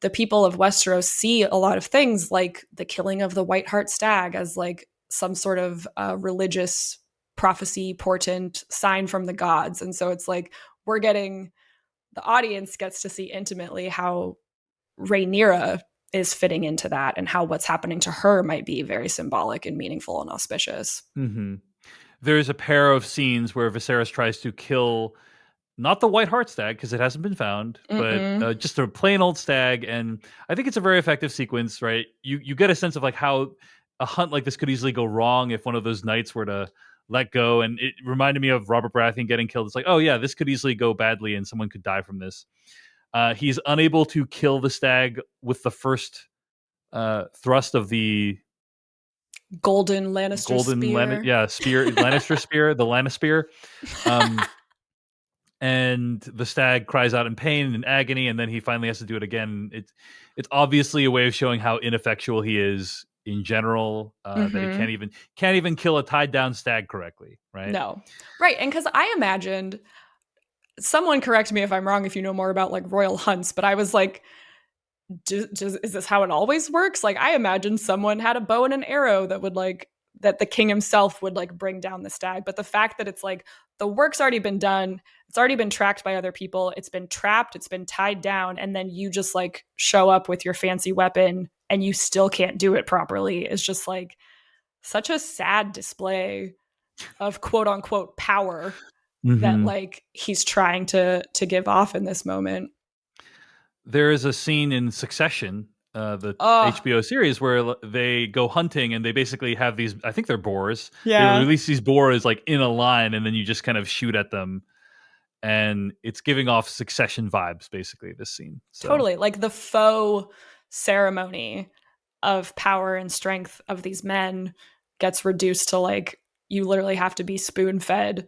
the people of Westeros see a lot of things like the killing of the White Hart Stag as like some sort of religious prophecy, portent, sign from the gods. And so it's like the audience gets to see intimately how Rhaenyra is fitting into that and how what's happening to her might be very symbolic and meaningful and auspicious. Mm-hmm. There's a pair of scenes where Viserys tries to kill not the White Hart Stag because it hasn't been found, but just a plain old stag. And I think it's a very effective sequence, right? You get a sense of like how a hunt like this could easily go wrong if one of those knights were to let go. And it reminded me of Robert Baratheon getting killed. It's like, oh yeah, this could easily go badly and someone could die from this. He's unable to kill the stag with the first thrust of the golden Lannister spear. Spear, Lannister spear, the Lannister. And the stag cries out in pain and agony, and then he finally has to do it again. It's obviously a way of showing how ineffectual he is in general, that he can't even kill a tied down stag correctly, right? No, right. And because I imagined, someone correct me if I'm wrong if you know more about like royal hunts, but I was like, is this how it always works? Like I imagined someone had a bow and an arrow that the king himself would like bring down the stag. But the fact that it's like the work's already been done, it's already been tracked by other people, it's been trapped, it's been tied down, and then you just like show up with your fancy weapon and you still can't do it properly is just like such a sad display of quote unquote power that like he's trying to give off in this moment. There is a scene in Succession, the HBO series, where they go hunting and they basically have these, I think they're boars. Yeah. They release these boars like in a line and then you just kind of shoot at them. And it's giving off Succession vibes, basically, this scene. So. Totally. Like the faux ceremony of power and strength of these men gets reduced to like, you literally have to be spoon-fed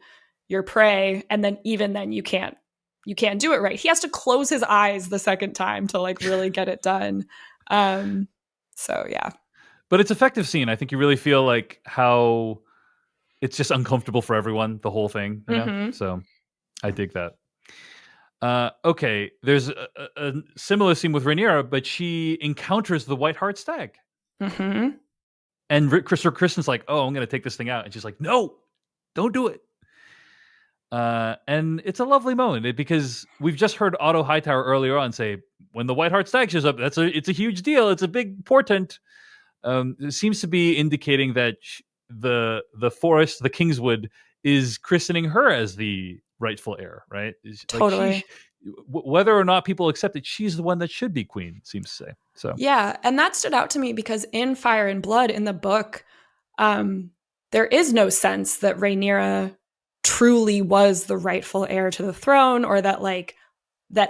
your prey. And then even then you can't do it right. He has to close his eyes the second time to like really get it done. So yeah. But it's effective scene. I think you really feel like how it's just uncomfortable for everyone, the whole thing. You know? So I dig that. Okay, there's a similar scene with Rhaenyra, but she encounters the White Hart Stag. And Kristen's like, oh, I'm going to take this thing out. And she's like, no, don't do it. And it's a lovely moment because we've just heard Otto Hightower earlier on say, when the White Hart Stag shows up, it's a huge deal. It's a big portent. It seems to be indicating that the forest, the Kingswood, is christening her as the rightful heir, right? Totally. Like whether or not people accept it, she's the one that should be queen, seems to say. So yeah, and that stood out to me because in Fire and Blood, in the book, there is no sense that Rhaenyra truly was the rightful heir to the throne, or that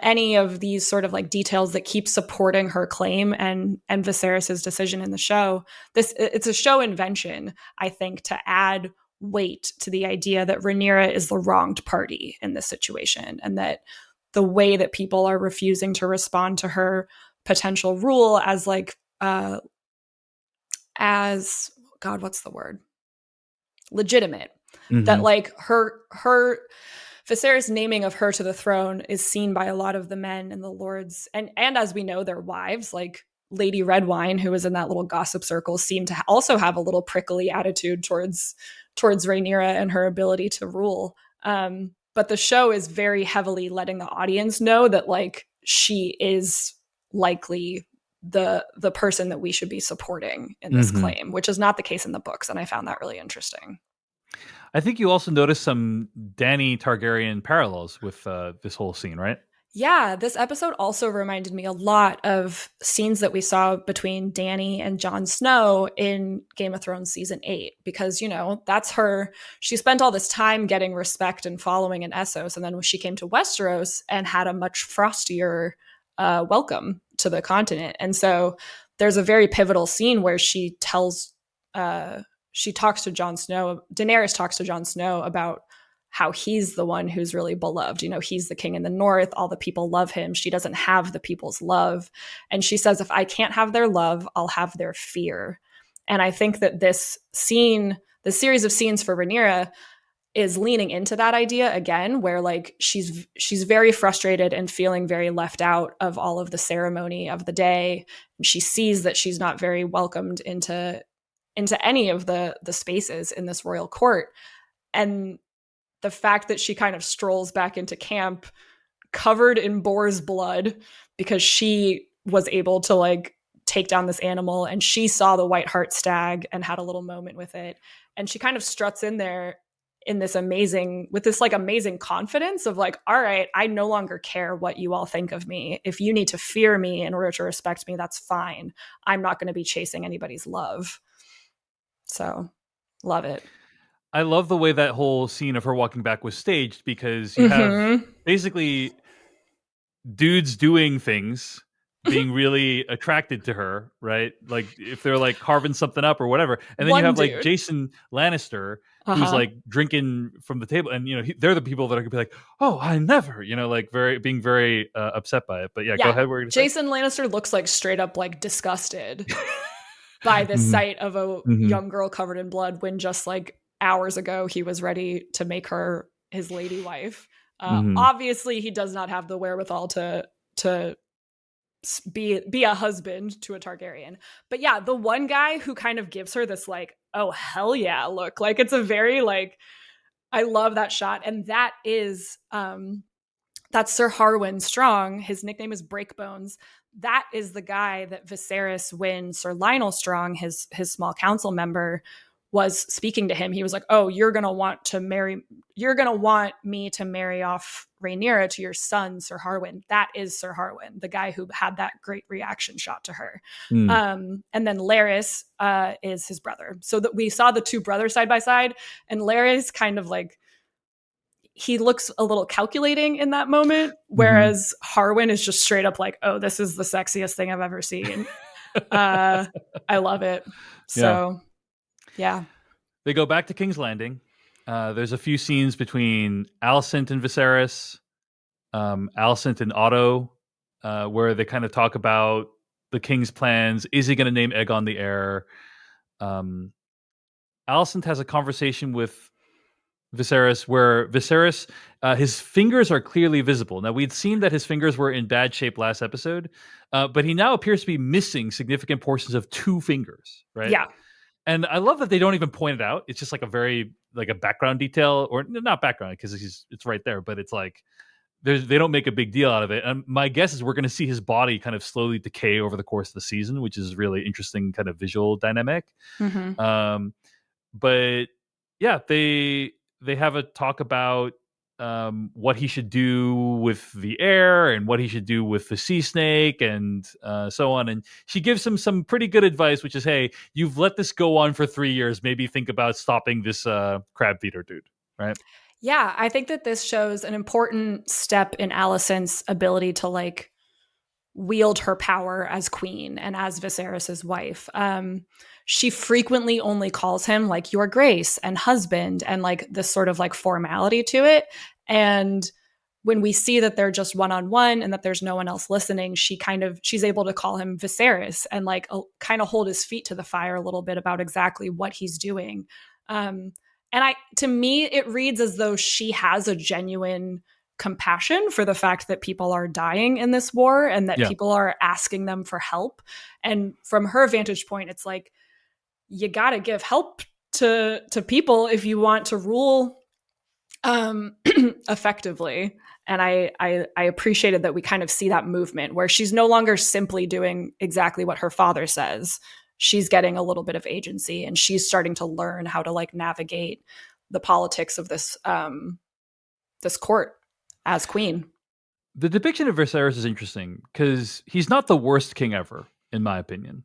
any of these sort of like details that keep supporting her claim and Viserys' decision in the show. It's a show invention, I think, to add weight to the idea that Rhaenyra is the wronged party in this situation, and that the way that people are refusing to respond to her potential rule as God, what's the word? Legitimate. That like her Viserys' naming of her to the throne is seen by a lot of the men and the lords, and as we know, their wives, like Lady Redwine, who was in that little gossip circle, seemed to also have a little prickly attitude towards Rhaenyra and her ability to rule. But the show is very heavily letting the audience know that like she is likely the person that we should be supporting in this claim, which is not the case in the books, and I found that really interesting. I think you also noticed some Dany Targaryen parallels with this whole scene, right? Yeah, this episode also reminded me a lot of scenes that we saw between Dany and Jon Snow in Game of Thrones season 8, because, that's her. She spent all this time getting respect and following in Essos, and then when she came to Westeros and had a much frostier welcome to the continent. And so there's a very pivotal scene where she talks to Jon Snow, Daenerys talks to Jon Snow about how he's the one who's really beloved. He's the king in the north. All the people love him. She doesn't have the people's love. And she says, if I can't have their love, I'll have their fear. And I think that this scene, the series of scenes for Rhaenyra, is leaning into that idea again, where like she's very frustrated and feeling very left out of all of the ceremony of the day. She sees that she's not very welcomed into any of the spaces in this royal court. And the fact that she kind of strolls back into camp covered in boar's blood because she was able to like take down this animal, and she saw the white heart stag and had a little moment with it. And she kind of struts in there in this amazing confidence of like, all right, I no longer care what you all think of me. If you need to fear me in order to respect me, that's fine. I'm not going to be chasing anybody's love. So love it. I love the way that whole scene of her walking back was staged, because you have basically dudes doing things being really attracted to her, right? Like if they're like carving something up or whatever. And then you have like Jason Lannister who's like drinking from the table, and they're the people that are gonna be like, oh, I never, like being very upset by it. But yeah, go ahead. Jason Lannister looks like straight up like disgusted by the sight of a young girl covered in blood, when just like hours ago he was ready to make her his lady wife. Obviously he does not have the wherewithal to be a husband to a Targaryen. But yeah, the one guy who kind of gives her this like, oh hell yeah look, like it's a very like, I love that shot. And that is that's Sir Harwin Strong. His nickname is Breakbones. That is the guy that Viserys, when Sir Lionel Strong, his small council member, was speaking to him, he was like, oh, you're going to want me to marry off Rhaenyra to your son, Sir Harwin. That is Sir Harwin, the guy who had that great reaction shot to her. And then Larys is his brother. So that we saw the two brothers side by side, and Larys kind of like, he looks a little calculating in that moment, whereas Harwin is just straight up like, oh, this is the sexiest thing I've ever seen. I love it. So yeah. They go back to King's Landing. There's a few scenes between Alicent and Viserys, Alicent and Otto, where they kind of talk about the king's plans. Is he going to name Aegon the heir? Alicent has a conversation with Viserys where Viserys, his fingers are clearly visible. Now, we'd seen that his fingers were in bad shape last episode, but he now appears to be missing significant portions of two fingers, right? Yeah. And I love that they don't even point it out. It's just like a background detail, or not background because it's right there, but it's like they don't make a big deal out of it. And my guess is we're going to see his body kind of slowly decay over the course of the season, which is really interesting kind of visual dynamic. But yeah, they have a talk about what he should do with the heir and what he should do with the sea snake and so on. And she gives him some pretty good advice, which is, hey, you've let this go on for 3 years. Maybe think about stopping this crab feeder dude, right? Yeah, I think that this shows an important step in Alicent's ability to like wield her power as queen and as Viserys's wife. She frequently only calls him like your grace and husband, and like this sort of like formality to it. And when we see that they're just one-on-one and that there's no one else listening, she's able to call him Viserys and like kind of hold his feet to the fire a little bit about exactly what he's doing. And to me, it reads as though she has a genuine compassion for the fact that people are dying in this war and that people are asking them for help. And from her vantage point, it's like, you got to give help to people if you want to rule effectively. And I appreciated that we kind of see that movement where she's no longer simply doing exactly what her father says. She's getting a little bit of agency, and she's starting to learn how to like navigate the politics of this this court as queen. The depiction of Viserys is interesting because he's not the worst king ever, in my opinion.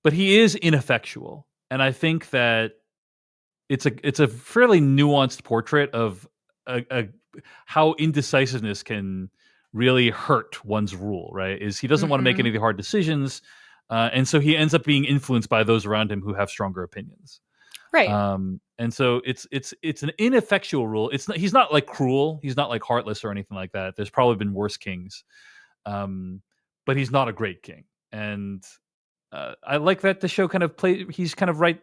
But he is ineffectual. And I think that it's a fairly nuanced portrait of how indecisiveness can really hurt one's rule, right? Is he doesn't want to make any of the hard decisions. And so he ends up being influenced by those around him who have stronger opinions. Right. And so it's an ineffectual rule. He's not like cruel. He's not like heartless or anything like that. There's probably been worse kings. But he's not a great king. And I like that the show kind of he's kind of right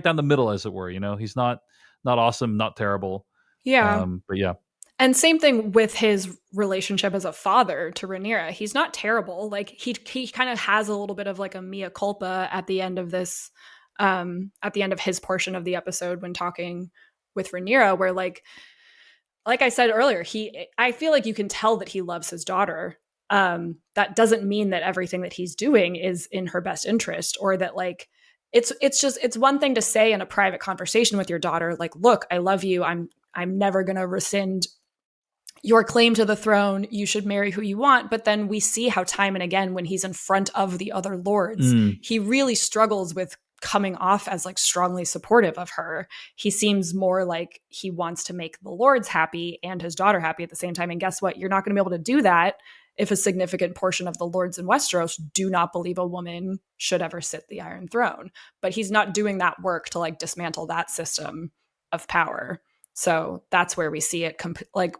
down the middle, as it were. He's not awesome, not terrible. Yeah. But yeah. And same thing with his relationship as a father to Rhaenyra. He's not terrible. Like he kind of has a little bit of like a mea culpa at the end of this, at the end of his portion of the episode when talking with Rhaenyra, where like I said earlier, I feel like you can tell that he loves his daughter. That doesn't mean that everything that he's doing is in her best interest, or that like it's one thing to say in a private conversation with your daughter, like, look, I love you. I'm never going to rescind your claim to the throne. You should marry who you want. But then we see how time and again, when he's in front of the other lords, he really struggles with coming off as like strongly supportive of her. He seems more like he wants to make the lords happy and his daughter happy at the same time. And guess what? You're not going to be able to do that if a significant portion of the lords in Westeros do not believe a woman should ever sit the Iron Throne. But he's not doing that work to like dismantle that system of power. So that's where we see it,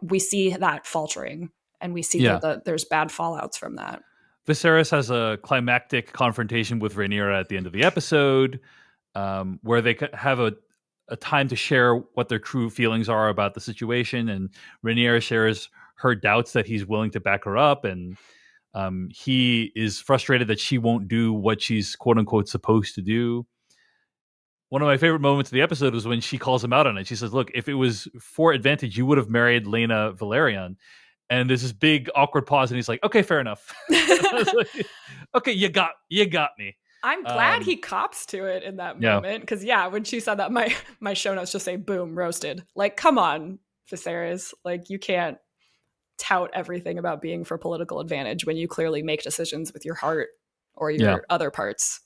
we see that faltering, and we see that there's bad fallouts from that. Viserys has a climactic confrontation with Rhaenyra at the end of the episode, where they have a time to share what their true feelings are about the situation, and Rhaenyra shares her doubts that he's willing to back her up, and he is frustrated that she won't do what she's quote unquote supposed to do. One of my favorite moments of the episode was when she calls him out on it. She says, look, if it was for advantage, you would have married Lena Valerian. And there's this big awkward pause, and he's like, okay, fair enough. Like, okay, you got me. I'm glad he cops to it in that moment. Because when she said that, my show notes just say, boom, roasted. Like, come on, Viserys. Like, you can't tout everything about being for political advantage when you clearly make decisions with your heart or your other parts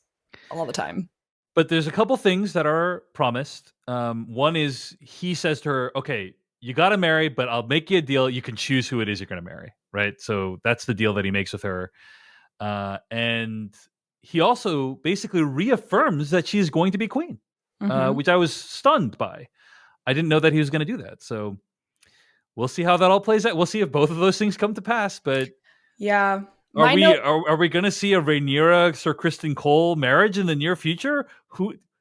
all the time. But there's a couple things that are promised. One is he says to her, okay, you got to marry, but I'll make you a deal. You can choose who it is you're going to marry, right? So that's the deal that he makes with her. And he also basically reaffirms that she's going to be queen, which I was stunned by. I didn't know that he was going to do that. So we'll see how that all plays out. We'll see if both of those things come to pass. But yeah. Are we going to see a Rhaenyra Sir Criston Cole marriage in the near future?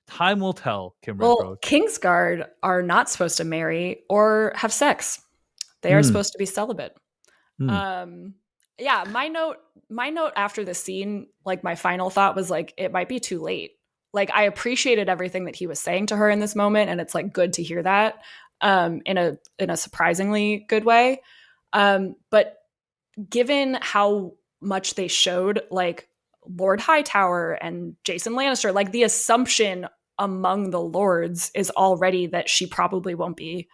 Time will tell, Kim Renfro. Well, Kingsguard are not supposed to marry or have sex. They are supposed to be celibate. My note after the scene, like my final thought was like, it might be too late. Like, I appreciated everything that he was saying to her in this moment, and it's like good to hear that in a surprisingly good way. But given how much they showed like Lord Hightower and Jason Lannister, like the assumption among the lords is already that she probably won't be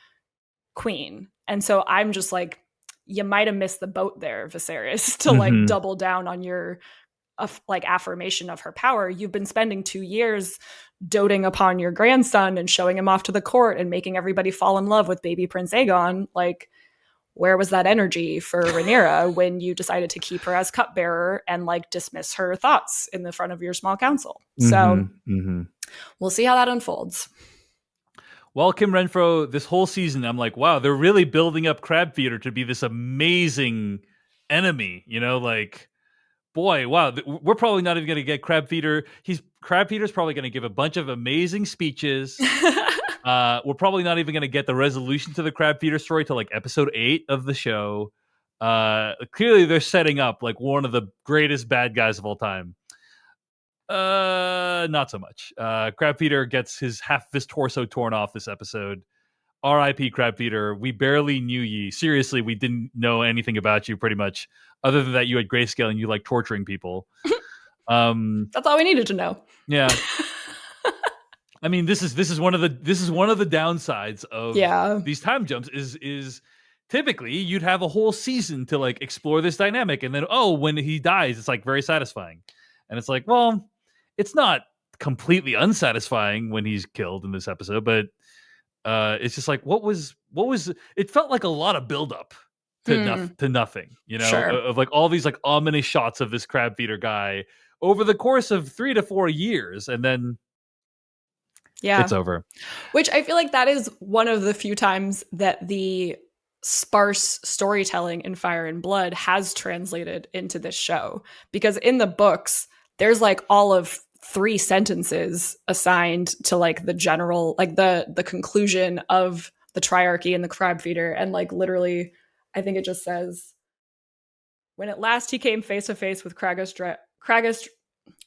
queen. And so I'm just like, you might have missed the boat there, Viserys, to like double down on your like affirmation of her power. You've been spending 2 years doting upon your grandson and showing him off to the court and making everybody fall in love with baby Prince Aegon. Like, where was that energy for Rhaenyra when you decided to keep her as cupbearer and like dismiss her thoughts in the front of your small council? So we'll see how that unfolds. Well, Kim Renfro, this whole season, I'm like, wow, they're really building up Crab Feeder to be this amazing enemy. Like, boy, wow, we're probably not even going to get Crab Feeder. Crab Feeder's probably going to give a bunch of amazing speeches. We're probably not even going to get the resolution to the Crab Feeder story till like episode 8 of the show. Clearly, they're setting up like one of the greatest bad guys of all time. Not so much. Crab Feeder gets half of his torso torn off this episode. R.I.P. Crab Feeder. We barely knew ye. Seriously, we didn't know anything about you pretty much, other than that you had grayscale and you like torturing people. That's all we needed to know. Yeah. I mean, this is one of the downsides of these time jumps is typically you'd have a whole season to like explore this dynamic, and then when he dies, it's like very satisfying, and it's like, well, it's not completely unsatisfying when he's killed in this episode, but it's just like what was it felt like a lot of buildup to nothing, of like all these like ominous shots of this Crab Feeder guy over the course of 3 to 4 years, and then. Yeah. It's over. Which I feel like that is one of the few times that the sparse storytelling in Fire and Blood has translated into this show. Because in the books, there's like all of 3 sentences assigned to like the general, like the conclusion of the triarchy and the crab feeder. And like literally, I think it just says, when at last he came face to face with Kraga's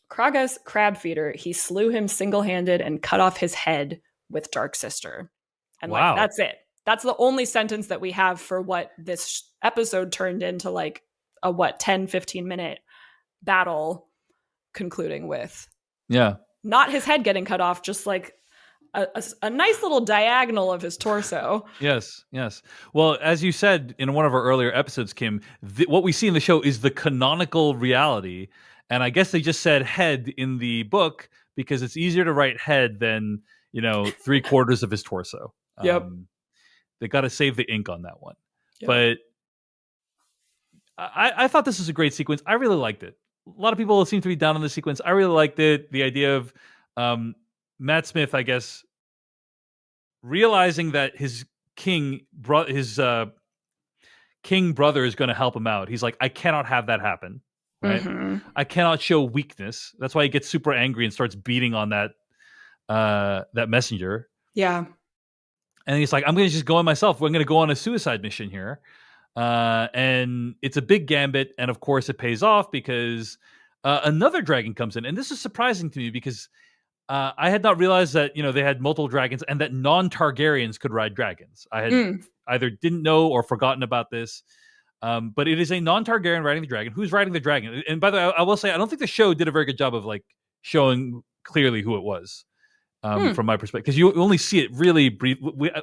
crab feeder, he slew him single-handed and cut off his head with Dark Sister. And like Wow. that's it. That's the only sentence that we have for what this episode turned into, like a 10-15 minute battle, concluding with Yeah. not his head getting cut off, just like a nice little diagonal of his torso. Yes, yes. Well, as you said in one of our earlier episodes, Kim, what we see in the show is the canonical reality. And I guess they just said head in the book because it's easier to write head than, 3/4 of his torso. Yep. They got to save the ink on that one. Yep. But I thought this was a great sequence. I really liked it. A lot of people seem to be down on the sequence. I really liked it. The idea of Matt Smith, I guess, realizing that his king brother is going to help him out. He's like, I cannot have that happen. Right? Mm-hmm. I cannot show weakness. That's why he gets super angry and starts beating on that messenger. Yeah. And he's like, I'm going to just go on myself. We're going to go on a suicide mission here. And it's a big gambit. And of course it pays off because another dragon comes in. And this is surprising to me because I had not realized that, they had multiple dragons and that non-Targaryens could ride dragons. I had either didn't know or forgotten about this. But it is a non-Targaryen riding the dragon. Who's riding the dragon? And by the way, I will say, I don't think the show did a very good job of like showing clearly who it was. From my perspective, because you only see it really brief.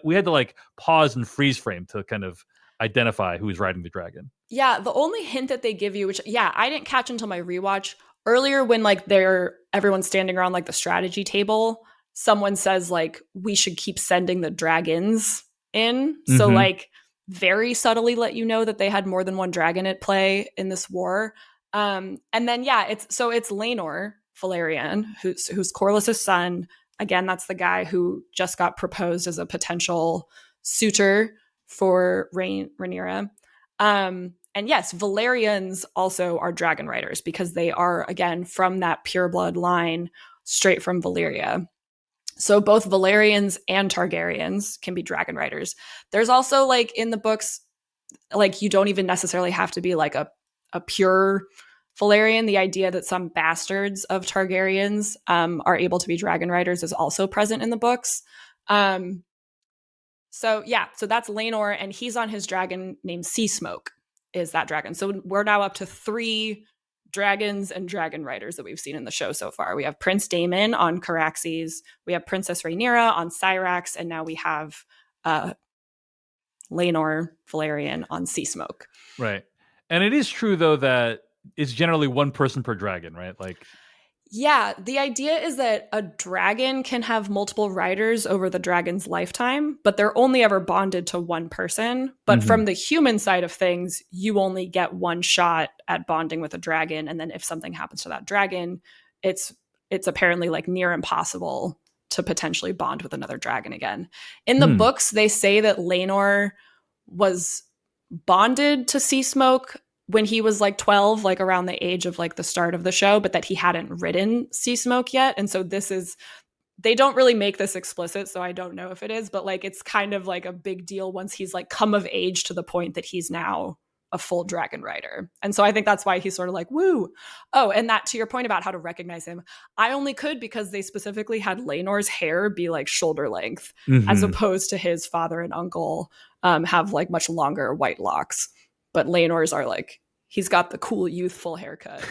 We had to like pause and freeze frame to kind of identify who is riding the dragon. Yeah, the only hint that they give you, which I didn't catch until my rewatch earlier, when like everyone's standing around like the strategy table, someone says like we should keep sending the dragons in. So like very subtly let you know that they had more than one dragon at play in this war. And then it's Laenor Velaryon, who's Corlys's son. Again, that's the guy who just got proposed as a potential suitor for Rhaenyra. And yes, Velaryons also are dragon riders because they are, again, from that pureblood line straight from Valyria. So both Velaryons and Targaryens can be dragon riders. There's also, like, in the books, like, you don't even necessarily have to be like a pure Velaryon. The idea that some bastards of Targaryens are able to be dragon riders is also present in the books. So that's Laenor, and he's on his dragon named Sea Smoke, is that dragon. So we're now up to 3 dragons and dragon riders that we've seen in the show so far. We have Prince Daemon on Caraxes, we have Princess Rhaenyra on Syrax, and now we have Laenor Velaryon on Sea Smoke. Right. And it is true, though, that it's generally one person per dragon, right? Like, yeah, the idea is that a dragon can have multiple riders over the dragon's lifetime, but they're only ever bonded to one person. But from the human side of things, you only get one shot at bonding with a dragon. And then if something happens to that dragon, it's apparently like near impossible to potentially bond with another dragon again. In the books, they say that Laenor was bonded to Sea Smoke when he was like 12, like around the age of like the start of the show, but that he hadn't ridden Sea Smoke yet. And so they don't really make this explicit, so I don't know if it is, but like it's kind of like a big deal once he's like come of age to the point that he's now a full dragon rider. And so I think that's why he's sort of like, woo. Oh, and that, to your point about how to recognize him, I only could because they specifically had Laenor's hair be like shoulder length, as opposed to his father and uncle have like much longer white locks. But Laenor's are like, he's got the cool youthful haircut.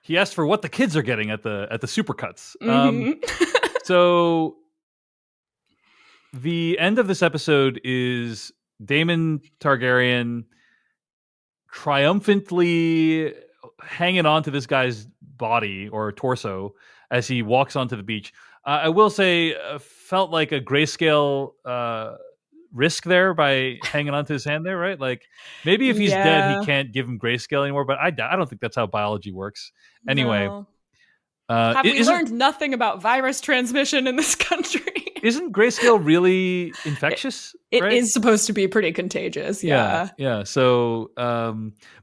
He asked for what the kids are getting at the supercuts. So the end of this episode is Daemon Targaryen triumphantly hanging on to this guy's body or torso as he walks onto the beach. I will say, felt like a Grayscale risk there by hanging onto his hand there, right? Like maybe if he's dead, he can't give him Grayscale anymore. But I don't think that's how biology works. Anyway, have we learned nothing about virus transmission in this country? Isn't grayscale really it, infectious? it Right? is supposed to be pretty contagious. Yeah, Yeah. yeah. So,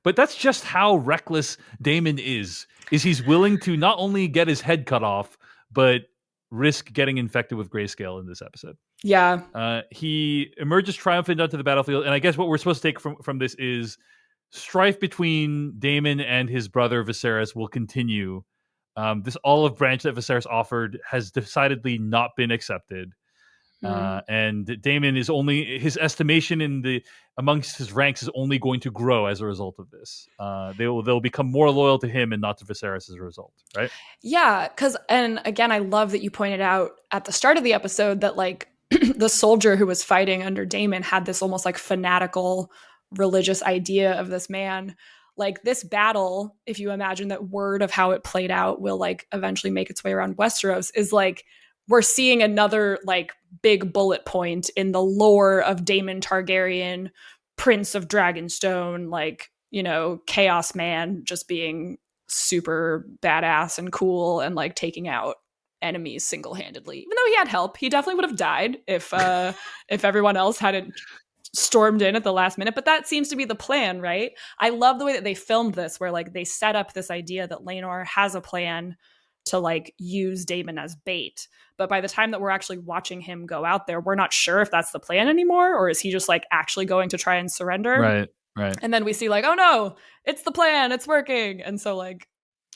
but that's just how reckless Damon is. Is he's willing to not only get his head cut off, but risk getting infected with grayscale in this episode. Yeah. He emerges triumphant onto the battlefield, and I guess what we're supposed to take from this is strife between Daemon and his brother Viserys will continue. This olive branch that Viserys offered has decidedly not been accepted. And Daemon is only his estimation in the amongst his ranks is only going to grow as a result of this. They'll become more loyal to him and not to Viserys as a result, right? Yeah, and again, I love that you pointed out at the start of the episode that like the soldier who was fighting under Daemon had this almost like fanatical religious idea of this man. Like this battle, if you imagine that word of how it played out will like eventually make its way around Westeros, is like we're seeing another like big bullet point in the lore of Daemon Targaryen, Prince of Dragonstone, like, you know, Chaos Man, just being super badass and cool and like taking out enemies single-handedly. Even though he had help, he definitely would have died if everyone else hadn't stormed in at the last minute. But that seems to be the plan, right? I love the way that they filmed this, where like they set up this idea that Rhaenyra has a plan to like use Daemon as bait. But by the time that we're actually watching him go out there, we're not sure if that's the plan anymore, or is he just like actually going to try and surrender? Right, right. And then we see like, oh no, it's the plan, it's working. And so like,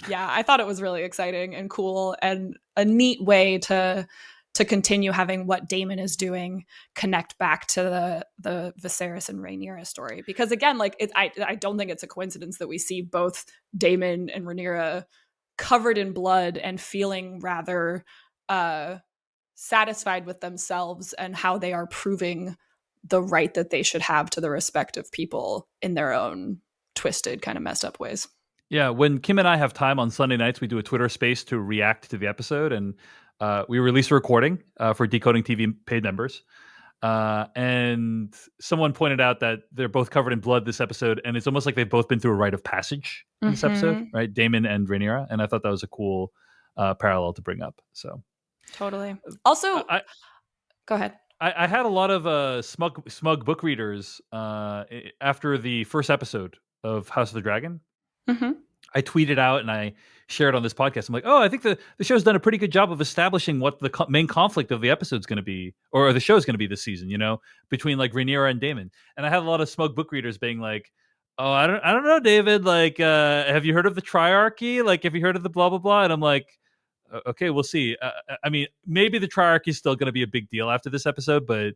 yeah, I thought it was really exciting and cool and a neat way to continue having what Daemon is doing connect back to the Viserys and Rhaenyra story. Because again, like I don't think it's a coincidence that we see both Daemon and Rhaenyra covered in blood and feeling rather satisfied with themselves and how they are proving the right that they should have to the respective people in their own twisted, kind of messed up ways. Yeah, when Kim and I have time on Sunday nights, we do a Twitter space to react to the episode, and we release a recording for Decoding TV paid members. And someone pointed out that they're both covered in blood this episode, and it's almost like they've both been through a rite of passage in this episode, right? Daemon and Rhaenyra, and I thought that was a cool parallel to bring up. So totally. Also, go ahead. I had a lot of smug book readers after the first episode of House of the Dragon. I tweeted out and I shared on this podcast. I'm like, oh, I think the show's done a pretty good job of establishing what the main conflict of the episode's going to be, or the show's going to be this season, you know, between like Rhaenyra and Daemon. And I had a lot of smug book readers being like, oh, I don't know, David, like, have you heard of the triarchy? Like, have you heard of the blah, blah, blah? And I'm like, okay, we'll see. I mean, maybe the triarchy is still going to be a big deal after this episode, but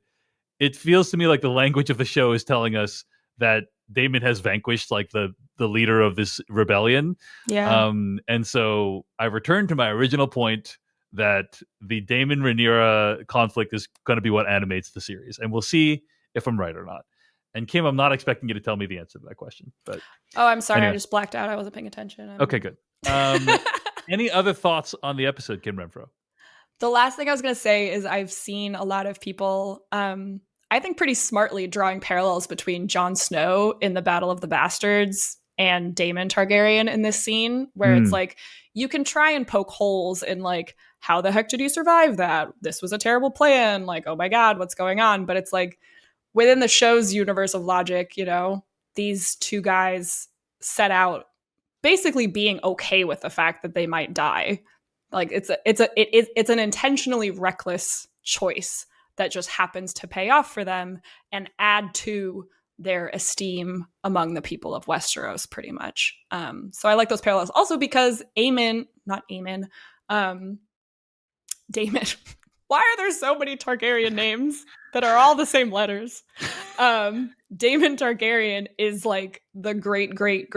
it feels to me like the language of the show is telling us that Daemon has vanquished like the leader of this rebellion. Yeah. And so I returned to my original point that the Daemon Rhaenyra conflict is going to be what animates the series, and we'll see if I'm right or not. And Kim, I'm not expecting you to tell me the answer to that question, but I'm sorry, anyway. I just blacked out. I wasn't paying attention. Okay, good. Any other thoughts on the episode, Kim Renfro? The last thing I was going to say is I've seen a lot of people, I think pretty smartly drawing parallels between Jon Snow in the Battle of the Bastards and Daemon Targaryen in this scene, where it's like, you can try and poke holes in like, how the heck did he survive that? This was a terrible plan. Like, oh my God, what's going on? But it's like, within the show's universe of logic, you know, these two guys set out basically being okay with the fact that they might die. Like it's an intentionally reckless choice that just happens to pay off for them and add to their esteem among the people of Westeros, pretty much. So I like those parallels. Also because Daemon. Why are there so many Targaryen names that are all the same letters? Daemon Targaryen is like the great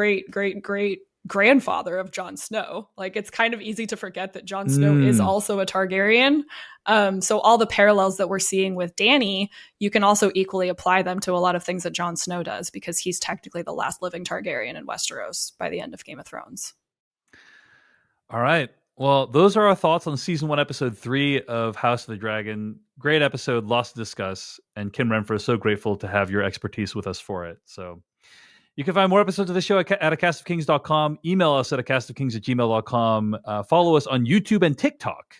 grandfather of Jon Snow. Like it's kind of easy to forget that Jon Snow is also a Targaryen. So all the parallels that we're seeing with Dany, you can also equally apply them to a lot of things that Jon Snow does, because he's technically the last living Targaryen in Westeros by the end of Game of Thrones. All right. Well, those are our thoughts on season 1, episode 3 of House of the Dragon. Great episode, lots to discuss. And Kim Renfro is so grateful to have your expertise with us for it. So you can find more episodes of the show at acastofkings.com. Email us at acastofkings@gmail.com. Follow us on YouTube and TikTok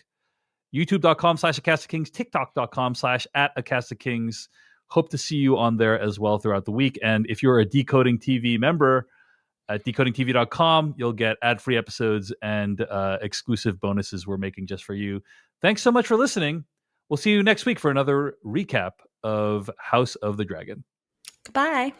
youtube.com/Acasta Kings, tiktok.com/@Acasta Kings. Hope to see you on there as well throughout the week. And if you're a Decoding TV member at decodingtv.com, you'll get ad-free episodes and exclusive bonuses we're making just for you. Thanks so much for listening. We'll see you next week for another recap of House of the Dragon. Goodbye.